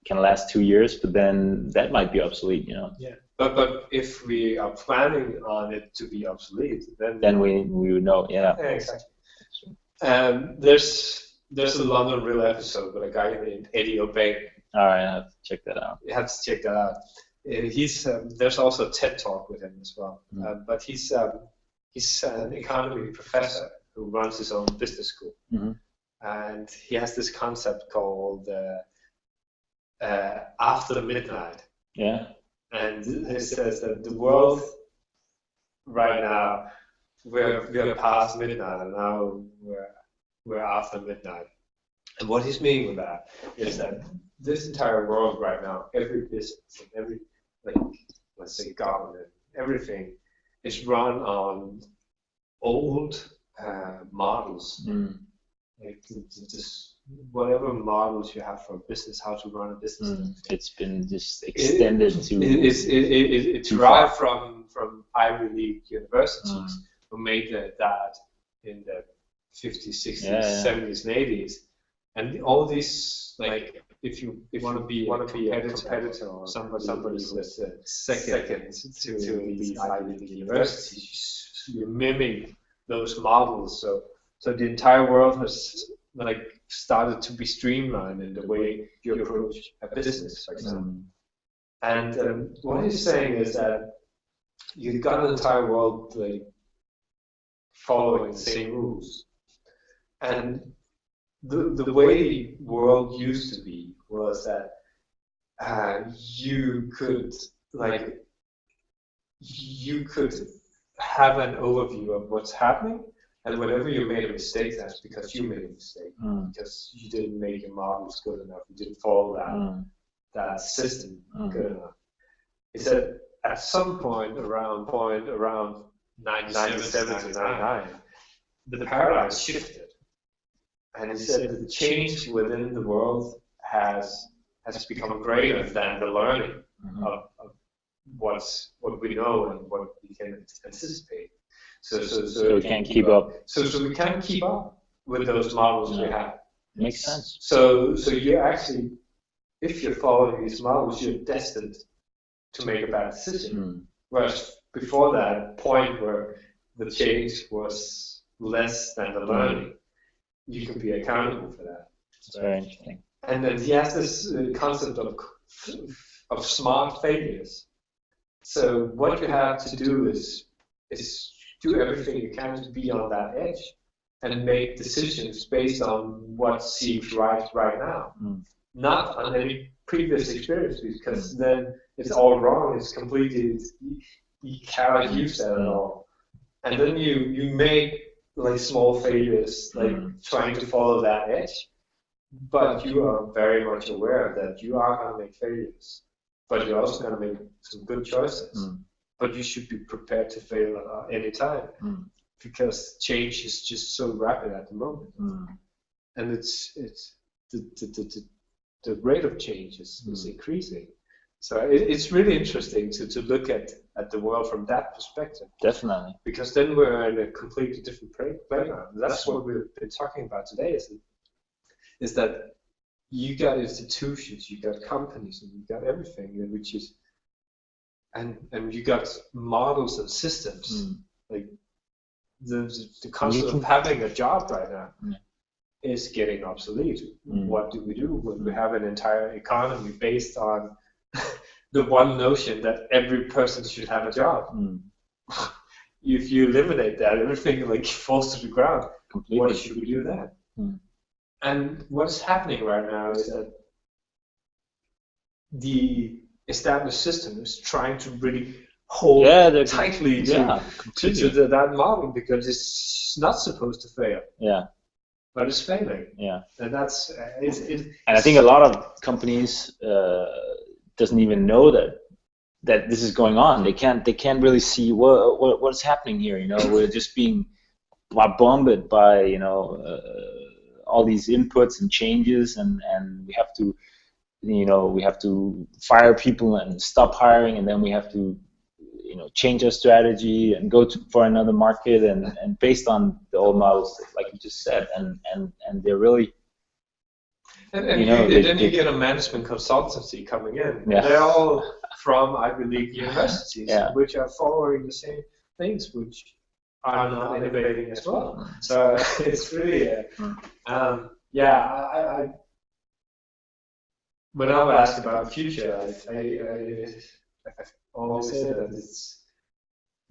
can last 2 years, but then that might be obsolete, Yeah. But if we are planning on it to be obsolete, then we would know. Yeah. Exactly. There's a London Real episode with a guy named Eddie O'Bain. All right, I have to check that out. You have to check that out. There's also a TED Talk with him as well. But he's an economy professor who runs his own business school, and he has this concept called after midnight. Yeah. And he says that the world right now, we're past midnight, and now we're after midnight. And what he's meaning with that is that this entire world right now, every business and every, let's say, government, everything is run on old models. Like just whatever models you have for a business, how to run a business. It's been just extended It's derived from Ivy League universities who made that in the 50s, 60s, 70s, and 80s. And all these, if you want to be a competitor or somebody who's second to these Ivy League universities, you mimic those models. So the entire world has started to be streamlined in the way you approach a business, for example. And what he's saying is that you've got an entire world following the same rules. And the way the world used to be was that you could have an overview of what's happening, and whenever you made a mistake, that's because you made a mistake, because you didn't make your models good enough, you didn't follow that system good enough. He said at some point around 97 to 99, the paradigm shifted. And he said that the change within the world has become greater than the learning of what we know and what we can anticipate. So we can't keep up. So we can't keep up with those models we have. Makes sense. So you're actually, if you're following these models, you're destined to make a bad decision. Whereas before that point where the change was less than the learning, you can be accountable for that. It's very interesting. And then he has this concept of smart failures. So what you have to do is do everything you can to be on that edge and make decisions based on what seems right now, not on any previous experience, because then it's all wrong. It's completely, you cannot use that at all. And then you make like small failures, like trying to follow that edge, but you are very much aware that you are going to make failures, but you're also going to make some good choices. But you should be prepared to fail anytime, because change is just so rapid at the moment, and it's the rate of change is increasing. So it's really interesting to look at the world from that perspective. Definitely. Because then we're in a completely different playground. That's what we've been talking about today, is that you got institutions, you got companies, and you got everything, which is, and you got models and systems. Like the concept of having a job right now is getting obsolete. What do we do when we have an entire economy based on the one notion that every person should have a job? If you eliminate that, everything like falls to the ground. Completely. What should we do then? And what's happening right now is that the established system is trying to really hold tightly to that model, because it's not supposed to fail. But it's failing. And that's and I think a lot of companies doesn't even know that this is going on. They can't really see what's happening here. You know, we're just being bombarded by all these inputs and changes, and we have to fire people and stop hiring, and then we have to change our strategy and go for another market, and based on the old models, like you just said, and they're really then you get a management consultancy coming in. They're all from Ivy League universities, which are following the same things, which are not innovating as well. So it's really I when I'm asked about the future, I always say that it's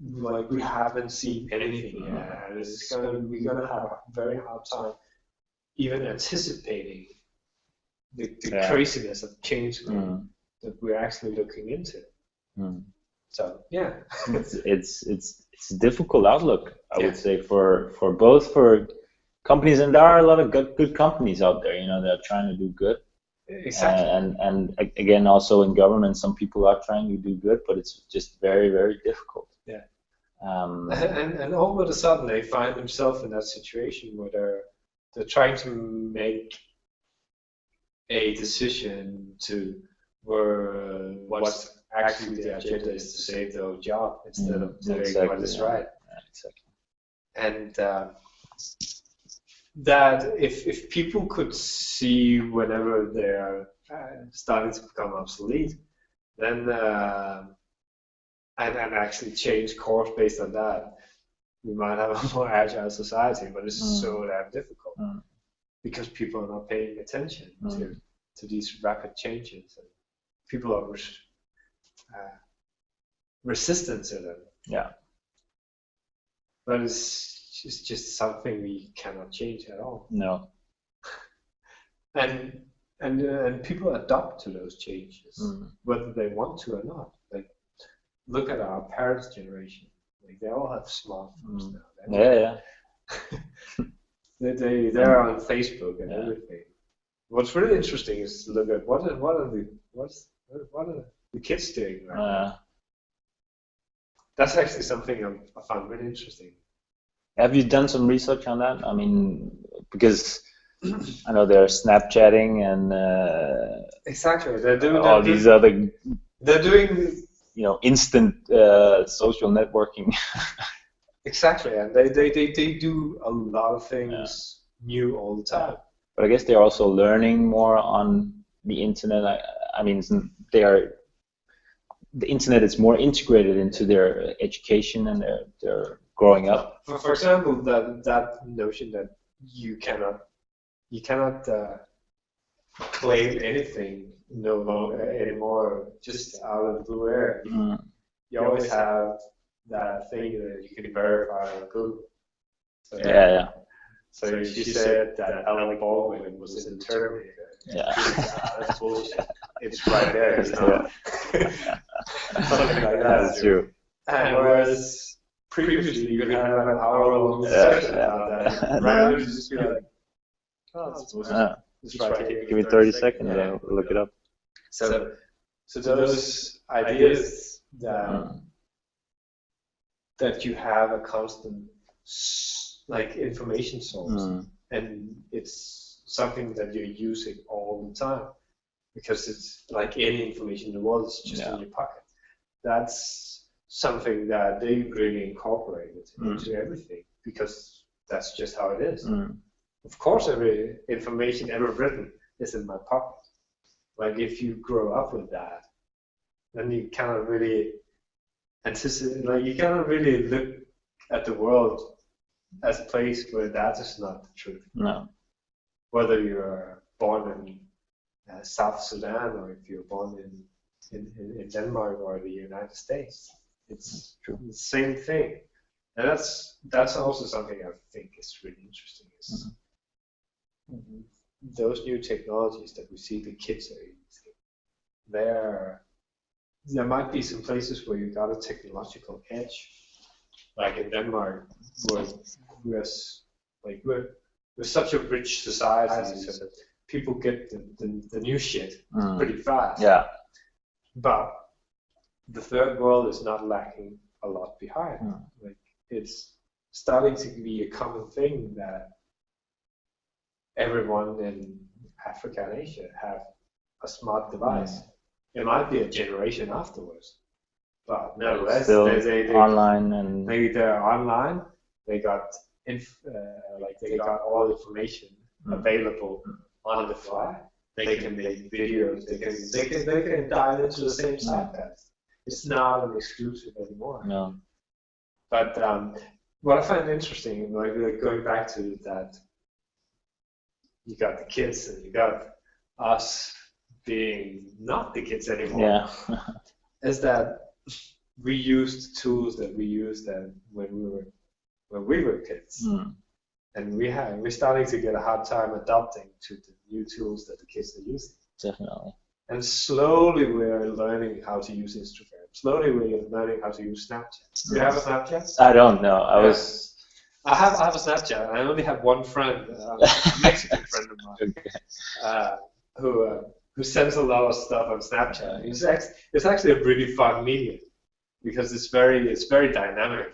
like we haven't seen anything yet, and we're gonna have a very hard time even anticipating the craziness of change that we're actually looking into. So it's a difficult outlook, I would say, for both for companies, and there are a lot of good companies out there, that are trying to do good. Exactly. And again, also in government, some people are trying to do good, but it's just very, very difficult. And all of a sudden they find themselves in that situation where they're trying to make a decision to what's actually the agenda is to save their own job instead of doing what is right. And that if people could see whenever they're starting to become obsolete, then and actually change course based on that, we might have a more agile society. But it's so damn difficult because people are not paying attention to these rapid changes, and people are resistant to them. But it's just something we cannot change at all. No. And people adapt to those changes, whether they want to or not. Like, look at our parents' generation. Like, they all have smartphones now. They're on Facebook and everything. What's really interesting is to look at what are the kids doing right now. That's actually something I found really interesting. Have you done some research on that? I mean, because I know they're Snapchatting and exactly they're doing instant social networking. Exactly, and they do a lot of things new all the time. But I guess they're also learning more on the internet. I mean, the internet is more integrated into their education and their growing up. For example, that notion that you cannot claim anything no longer anymore just out of the blue air. You always have that thing that you can verify on Google. So, So she said that Alec Baldwin was in Terminator. Yeah. That's bullshit. It's right there. You know? Something like that. That's true. And whereas previously you could have an hour-long discussion about that, right? You just be like, oh, that's bullshit. It's right here. Give me 30 seconds, and I'll look it up. So those ideas that you have a constant like information source, and it's something that you're using all the time, because it's like any information in the world is just in your pocket. That's something that they really incorporated into everything, because that's just how it is. Of course, every information ever written is in my pocket. Like if you grow up with that, then you cannot really anticipate, like you cannot really look at the world as a place where that is not the truth. No. Whether you're born in South Sudan or if you're born in Denmark or the United States, it's true. The same thing. And that's also something I think is really interesting. Is those new technologies that we see the kids are using. There might be some places where you got a technological edge, like in Denmark, where we're such a rich society, so that people get the new shit pretty fast. Yeah. But the third world is not lacking a lot behind. Like it's starting to be a common thing that everyone in Africa and Asia have a smart device. It might be a generation afterwards, but nevertheless, they online and they're online. They got they got all the information available on the fly. They can make videos. They can dive into the same site path. It's not an exclusive anymore. No. But what I find interesting, like going back to that, you got the kids and you got us being not the kids anymore. Is that we used tools that we used when we were kids, and we're starting to get a hard time adapting to the new tools that the kids are using. Definitely. And slowly we're learning how to use Instagram. Slowly we're learning how to use Snapchat. Do you have a Snapchat? I don't know. I have a Snapchat. I only have one friend, a Mexican friend of mine, who sends a lot of stuff on Snapchat. It's actually a really fun medium because it's very dynamic.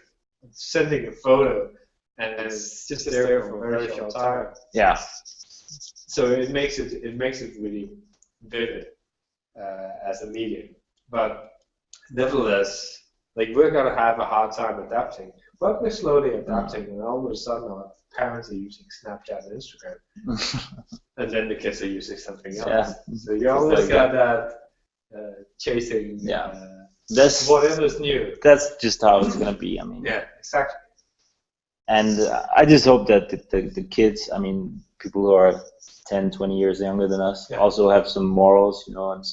Sending a photo and it's just there for a very short time. Yeah. So it makes it really vivid as a medium. But nevertheless, like we're gonna have a hard time adapting. But we're slowly adapting, and all of a sudden our parents are using Snapchat and Instagram, and then the kids are using something else. Yeah. So you always got that chasing that's whatever's new. That's just how it's gonna be. I mean. Yeah, exactly. And I just hope that the kids, I mean, people who are 10, 20 years younger than us, also have some morals, you know, and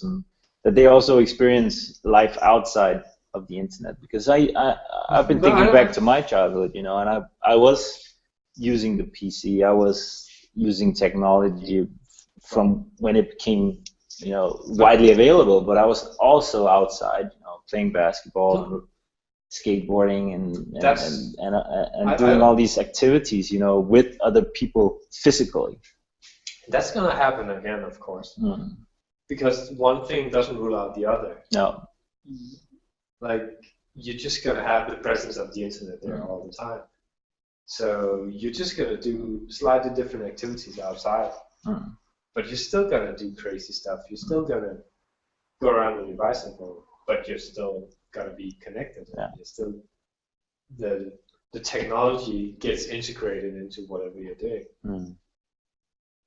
that they also experience life outside of the internet, because I've been thinking back to my childhood, you know, and I was using the PC, I was using technology from when it became, you know, widely available, but I was also outside, you know, playing basketball, and skateboarding, and doing all these activities, you know, with other people physically. That's gonna happen again, of course, because one thing doesn't rule out the other. No. Like, you're just going to have the presence of the internet there all the time. So you're just going to do slightly different activities outside. But you're still going to do crazy stuff. You're still going to go around on your bicycle, but you're still going to be connected. Yeah. You're still, the technology gets integrated into whatever you're doing.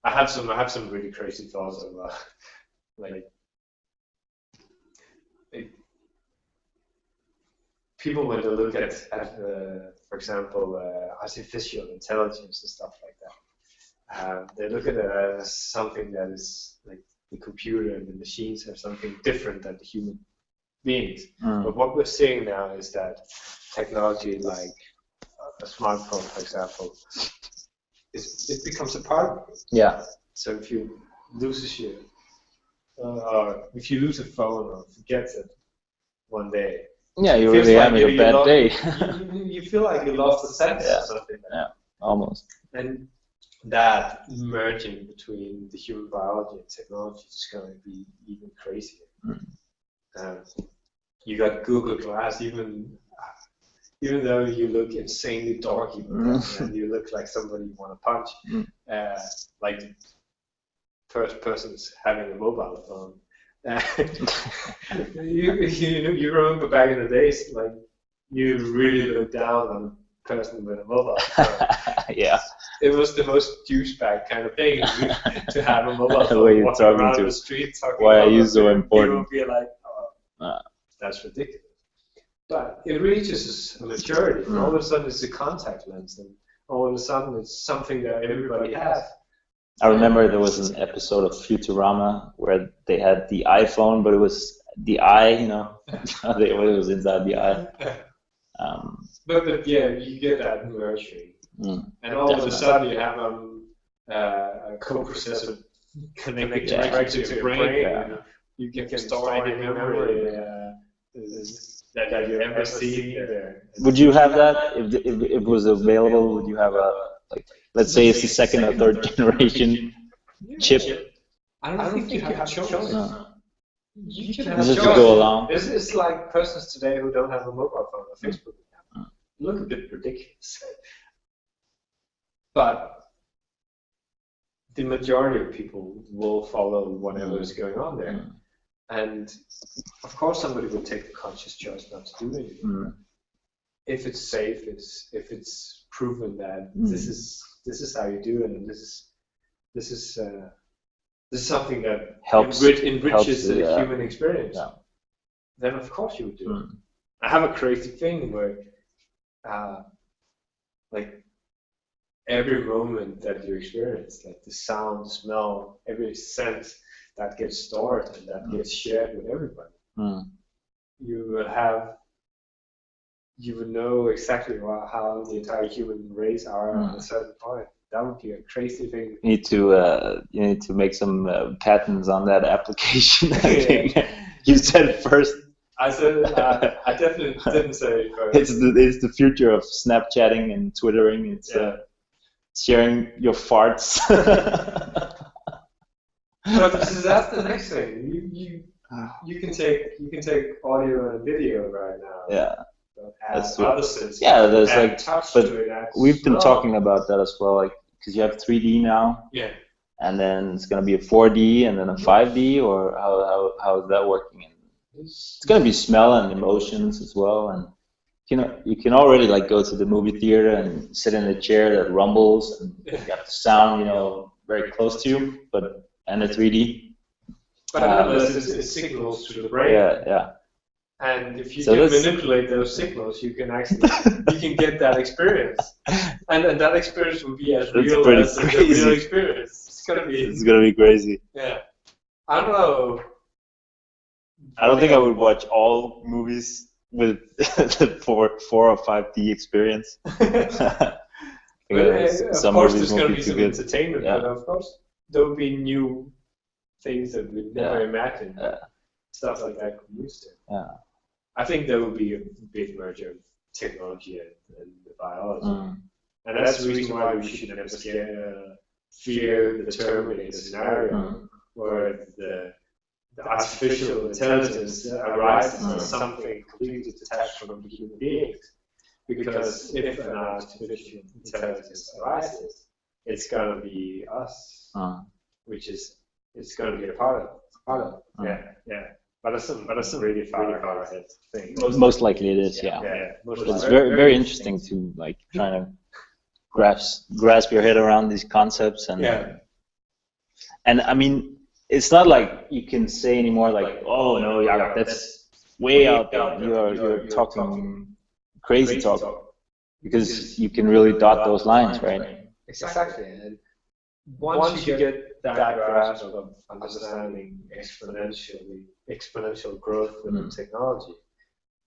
I have some really crazy thoughts about, like people, when they look at for example, artificial intelligence and stuff like that, they look at it as something that is like the computer and the machines have something different than the human beings. But what we're seeing now is that technology like a smartphone, for example, it becomes a part of it. Yeah. So if you lose your, or if you lose a phone or forget it one day, yeah, you're really having a bad day. you feel like you lost the sense or something. Yeah, almost. And that merging between the human biology and technology is going to be even crazier. You got Google Glass, even though you look insanely dorky and you look like somebody you want to punch, like first person's having a mobile phone. You remember back in the days, like you really looked down on a person with a mobile phone. Yeah. It was the most douchebag kind of thing to have a mobile phone way you're walking talking around to. the street talking. Why are you so important? People be like, oh, that's ridiculous. But it reaches a maturity, and all of a sudden it's a contact lens, and all of a sudden it's something that everybody has. I remember there was an episode of Futurama where they had the iPhone, but it was the eye, you know, it was inside the eye. But yeah, you get that merging. And all of a sudden you have a coprocessor connected directly to your brain. Yeah. You can store any memory that you ever see there. Would you have that if it was available? Would you have a, like, let's say it's the second or third generation chip? I don't think you have a choice. No. You can have just to go along. It's like persons today who don't have a mobile phone or Facebook account. Look a bit ridiculous. But the majority of people will follow whatever is going on there. And of course somebody will take the conscious choice not to do anything. If it's safe, if it's proven that this is how you do it, and this is something that enriches the human experience, then of course you would do it. I have a crazy thing where like every moment that you experience, like the sound, smell, every sense that gets stored and that gets shared with everybody. You would know exactly how the entire human race are at a certain point. That would be a crazy thing. You need to make some patents on that application. I think you said it first. I said I definitely didn't say it first. It's the future of Snapchatting and Twittering. It's sharing your farts. But that's the next thing. You can take audio and video right now. Yeah. That's other senses. Yeah, there's like, but we've been smell. talking about that as well, like, because you have 3D now. Yeah. And then it's gonna be a 4D and then a 5D, or how is that working? And it's gonna be smell and emotions as well, and you can already like go to the movie theater and sit in a chair that rumbles and you got the sound, very close to you, and a 3D. But nonetheless, it signals to the brain. Yeah. And if you can manipulate those signals, you can get that experience, and that experience will be as real as the real experience. It's gonna be crazy. Yeah, I don't know. I don't think I would watch all movies with the 4 or 5D experience. Of course, there's gonna be some entertainment, but of course there will be new things that we never imagined. Stuff like that could use it. Yeah. I think there will be a big merger of technology and the biology. And that's the reason why we should never fear the Terminator scenario, where the artificial intelligence arises as something completely detached from the human beings. Because if an artificial intelligence arises, it's going to be us, which is it's going to be a part of it. Yeah. But it's a really far ahead thing. Most likely it is, yeah. It's very interesting to like trying to grasp your head around these concepts, and I mean, it's not like you can say anymore like, oh no, Jacob, that's way out there. You're talking crazy talk, because you can really dot those lines, right? Exactly. And once you get that grasp of understanding exponential growth within technology,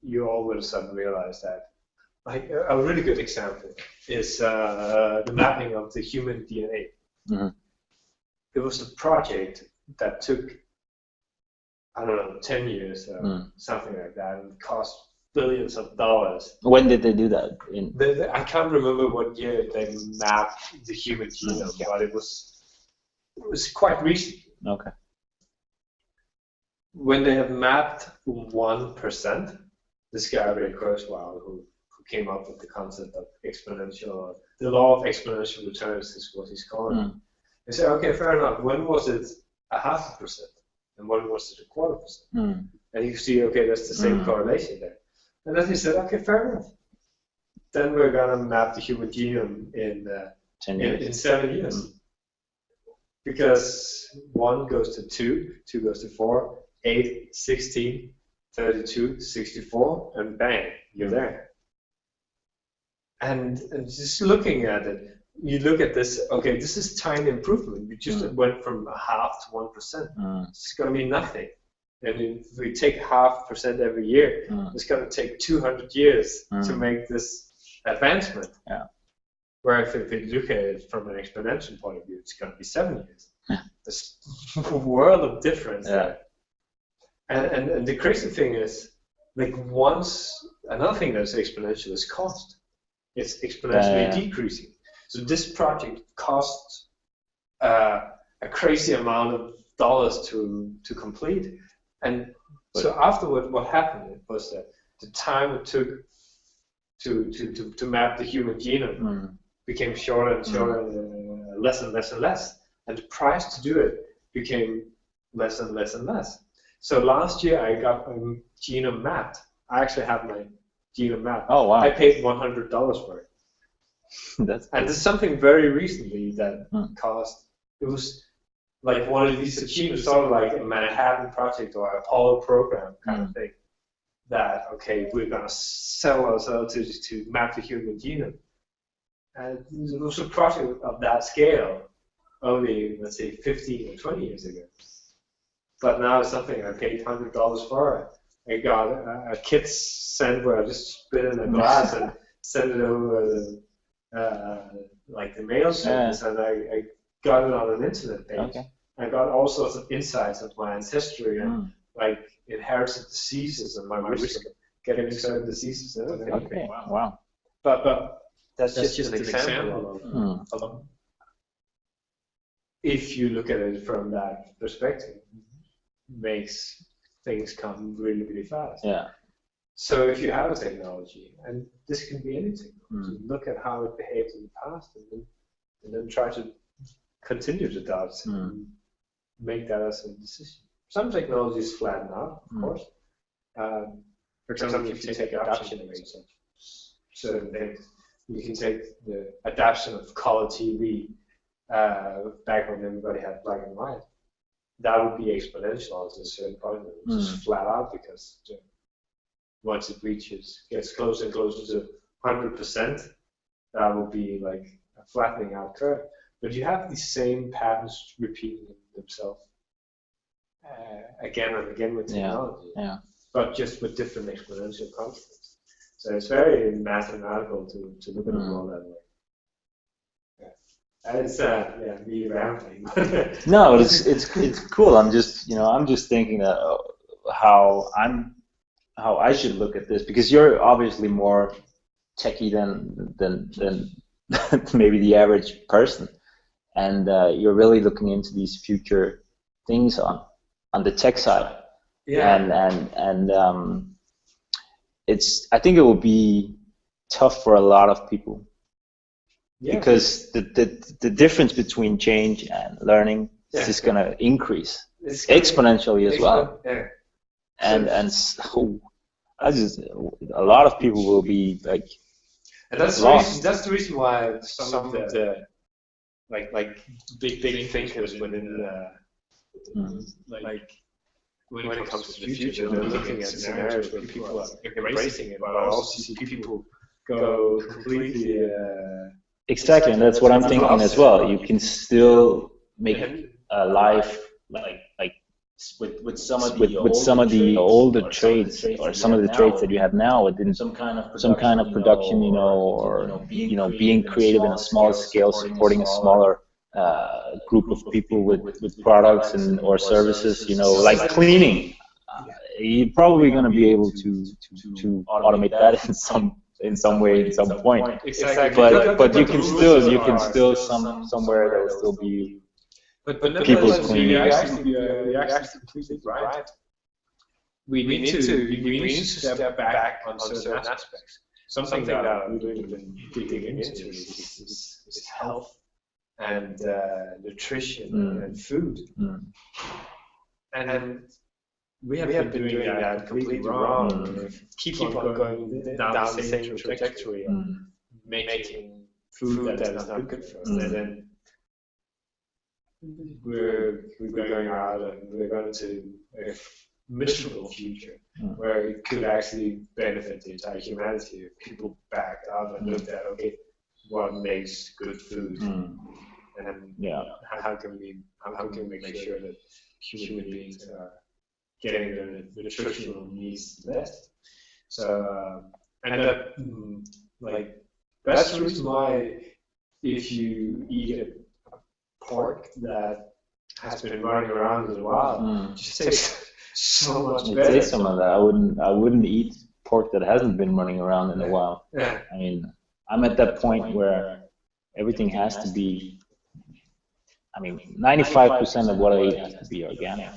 you all of a sudden realize that, like, a really good example is the mapping of the human DNA. It was a project that took, I don't know, 10 years or something like that, and cost billions of dollars. When did they do that? I can't remember what year they mapped the human genome, but it was quite recent. Okay. When they have mapped 1%, this guy Ray Kurzweil, who came up with the concept of exponential, the law of exponential returns is what he's calling it. They say, okay, fair enough. When was it 0.5%? And when was it 0.25%? And you see, okay, that's the same correlation there. And then he said, okay, fair enough. Then we're gonna map the human genome in 7 years. Because 1 goes to 2, 2 goes to 4, 8, 16, 32, 64, and bang, you're there. And just looking at it, you look at this, okay, this is tiny improvement. We just went from 0.5 to 1%. It's going to be nothing. And if we take 0.5% every year, it's going to take 200 years to make this advancement. Yeah. Where if you look at it from an exponential point of view, it's going to be 7 years. There's a world of difference there. And the crazy thing is, like, another thing that's exponential is cost. It's exponentially decreasing. So this project cost a crazy amount of dollars to complete. And so afterward, what happened was that the time it took to map the human genome became shorter and shorter, and less and less and less. And the price to do it became less and less and less. So last year I got my genome mapped. I actually have my genome mapped. Oh, wow. I paid $100 for it. That's cool. And there's something very recently that cost, it was like one of these achievements, sort of like a Manhattan Project or Apollo program kind of thing, that, okay, we're going to sell ourselves to map the human genome. And it was a project of that scale only, let's say, 15 or 20 years ago. But now it's something I paid $100 for. I got a kit sent where I just spit in a glass and send it over like the mail service, and I got it on an internet page. Okay. I got all sorts of insights of my ancestry and like inherited diseases and my risk of getting certain diseases and everything. Okay. Wow. But that's just an example of if you look at it from that perspective, makes things come really, really fast. Yeah. So if you have a technology, and this can be any technology, look at how it behaved in the past, and then try to continue to adopt and make that as a decision. Some technologies flatten out, of course. For example, if you take adoption rates of certain things, you can take the adoption of color TV back when everybody had black and white. That would be exponential to a certain point. It would just flat out because once it gets closer and closer to 100%, that will be like a flattening out curve. But you have these same patterns repeating themselves again and again with technology, but just with different exponential constants. So it's very mathematical to look at the world that way. It's me rambling. No, it's cool. I'm just thinking that how I should look at this, because you're obviously more techie than maybe the average person, and you're really looking into these future things on the tech side. Yeah. And I think it will be tough for a lot of people. Yeah. Because the difference between change and learning is just going to increase exponentially as well. Yeah. And so a lot of people will be like, and that's the reason why some of the like big thinkers within like when it comes to the future, they're looking at scenarios where people are embracing it, but I also see people go completely Exactly, and that's what I'm thinking as well. You can still make a life like with some of the older traits or some of the traits that you have now within some kind of production, or being creative in a small scale, supporting a smaller group of people with products and or services, like cleaning. You're probably going to be able to automate that in some way at some point. Exactly. But you can still somewhere there will still be people's cleaning. You're actually completely right. We need to step back on certain aspects. Something that we've been digging into is health and nutrition and food. And we have been doing that completely wrong. Keep on going down the same trajectory of making food that is not good for us. And then we're going out and we're going to a miserable future where it could actually benefit the entire humanity if people backed up and looked at, okay, what makes good food, and how can we make sure that human beings are getting their nutritional needs met. So and that that's the reason why if you eat a pork that has been running around in the wild, it just tastes so much better. It tastes some of that. I wouldn't eat pork that hasn't been running around in a while. Yeah. I mean, I'm at that point where everything has to be. 95% of what I eat has to be organic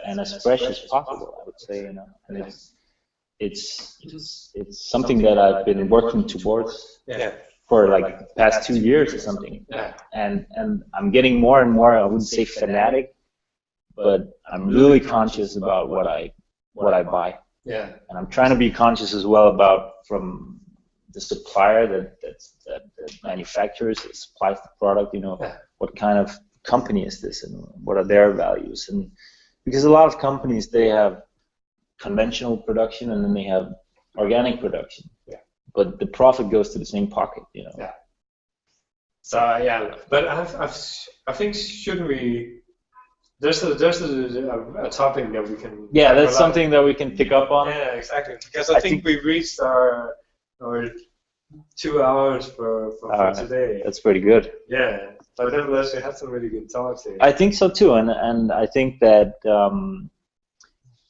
and as fresh as possible, I would say, and it's something that I've been working towards for like the past 2 years or something, and I'm getting more and more, I wouldn't say fanatic, but I'm really conscious about what I buy, and I'm trying to be conscious as well about from the supplier that manufactures, that supplies the product, what kind of company is this and what are their values. And because a lot of companies, they have conventional production and then they have organic production, but the profit goes to the same pocket, So but I think shouldn't we? There's a topic that we can. Yeah, that's something that we can pick up on. Yeah, exactly. Because I think we've reached our 2 hours for today. That's pretty good. Yeah, but nevertheless, we had some really good talks here. I think so too, and I think that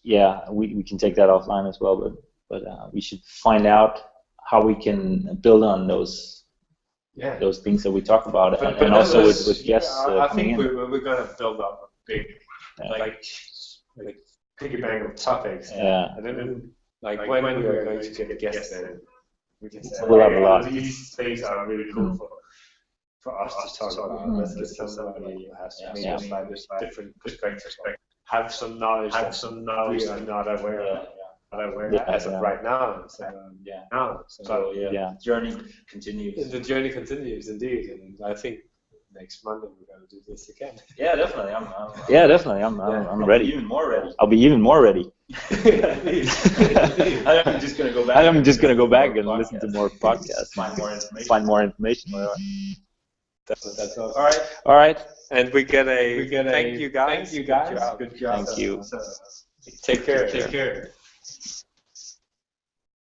we can take that offline as well. But we should find out how we can build on those things that we talk about, and also with guests. I think we're gonna build up a big like piggy bank of topics. Yeah. And then when we are going to get guests in, we can say, we'll have a lot. These things are really cool for us to talk about. Let's get somebody who has maybe a slightly different perspective, have some knowledge we are not aware of. As of right now. So journey continues. The journey continues indeed, and I think next Monday we're going to do this again. Yeah, definitely. I'm ready. Even more ready. I'll be even more ready. I'm just going to go back. I'm just going to go back and listen to more podcasts. Find more information. That's awesome. All right. And we get a thank you guys. Good job. Thank you. Take care.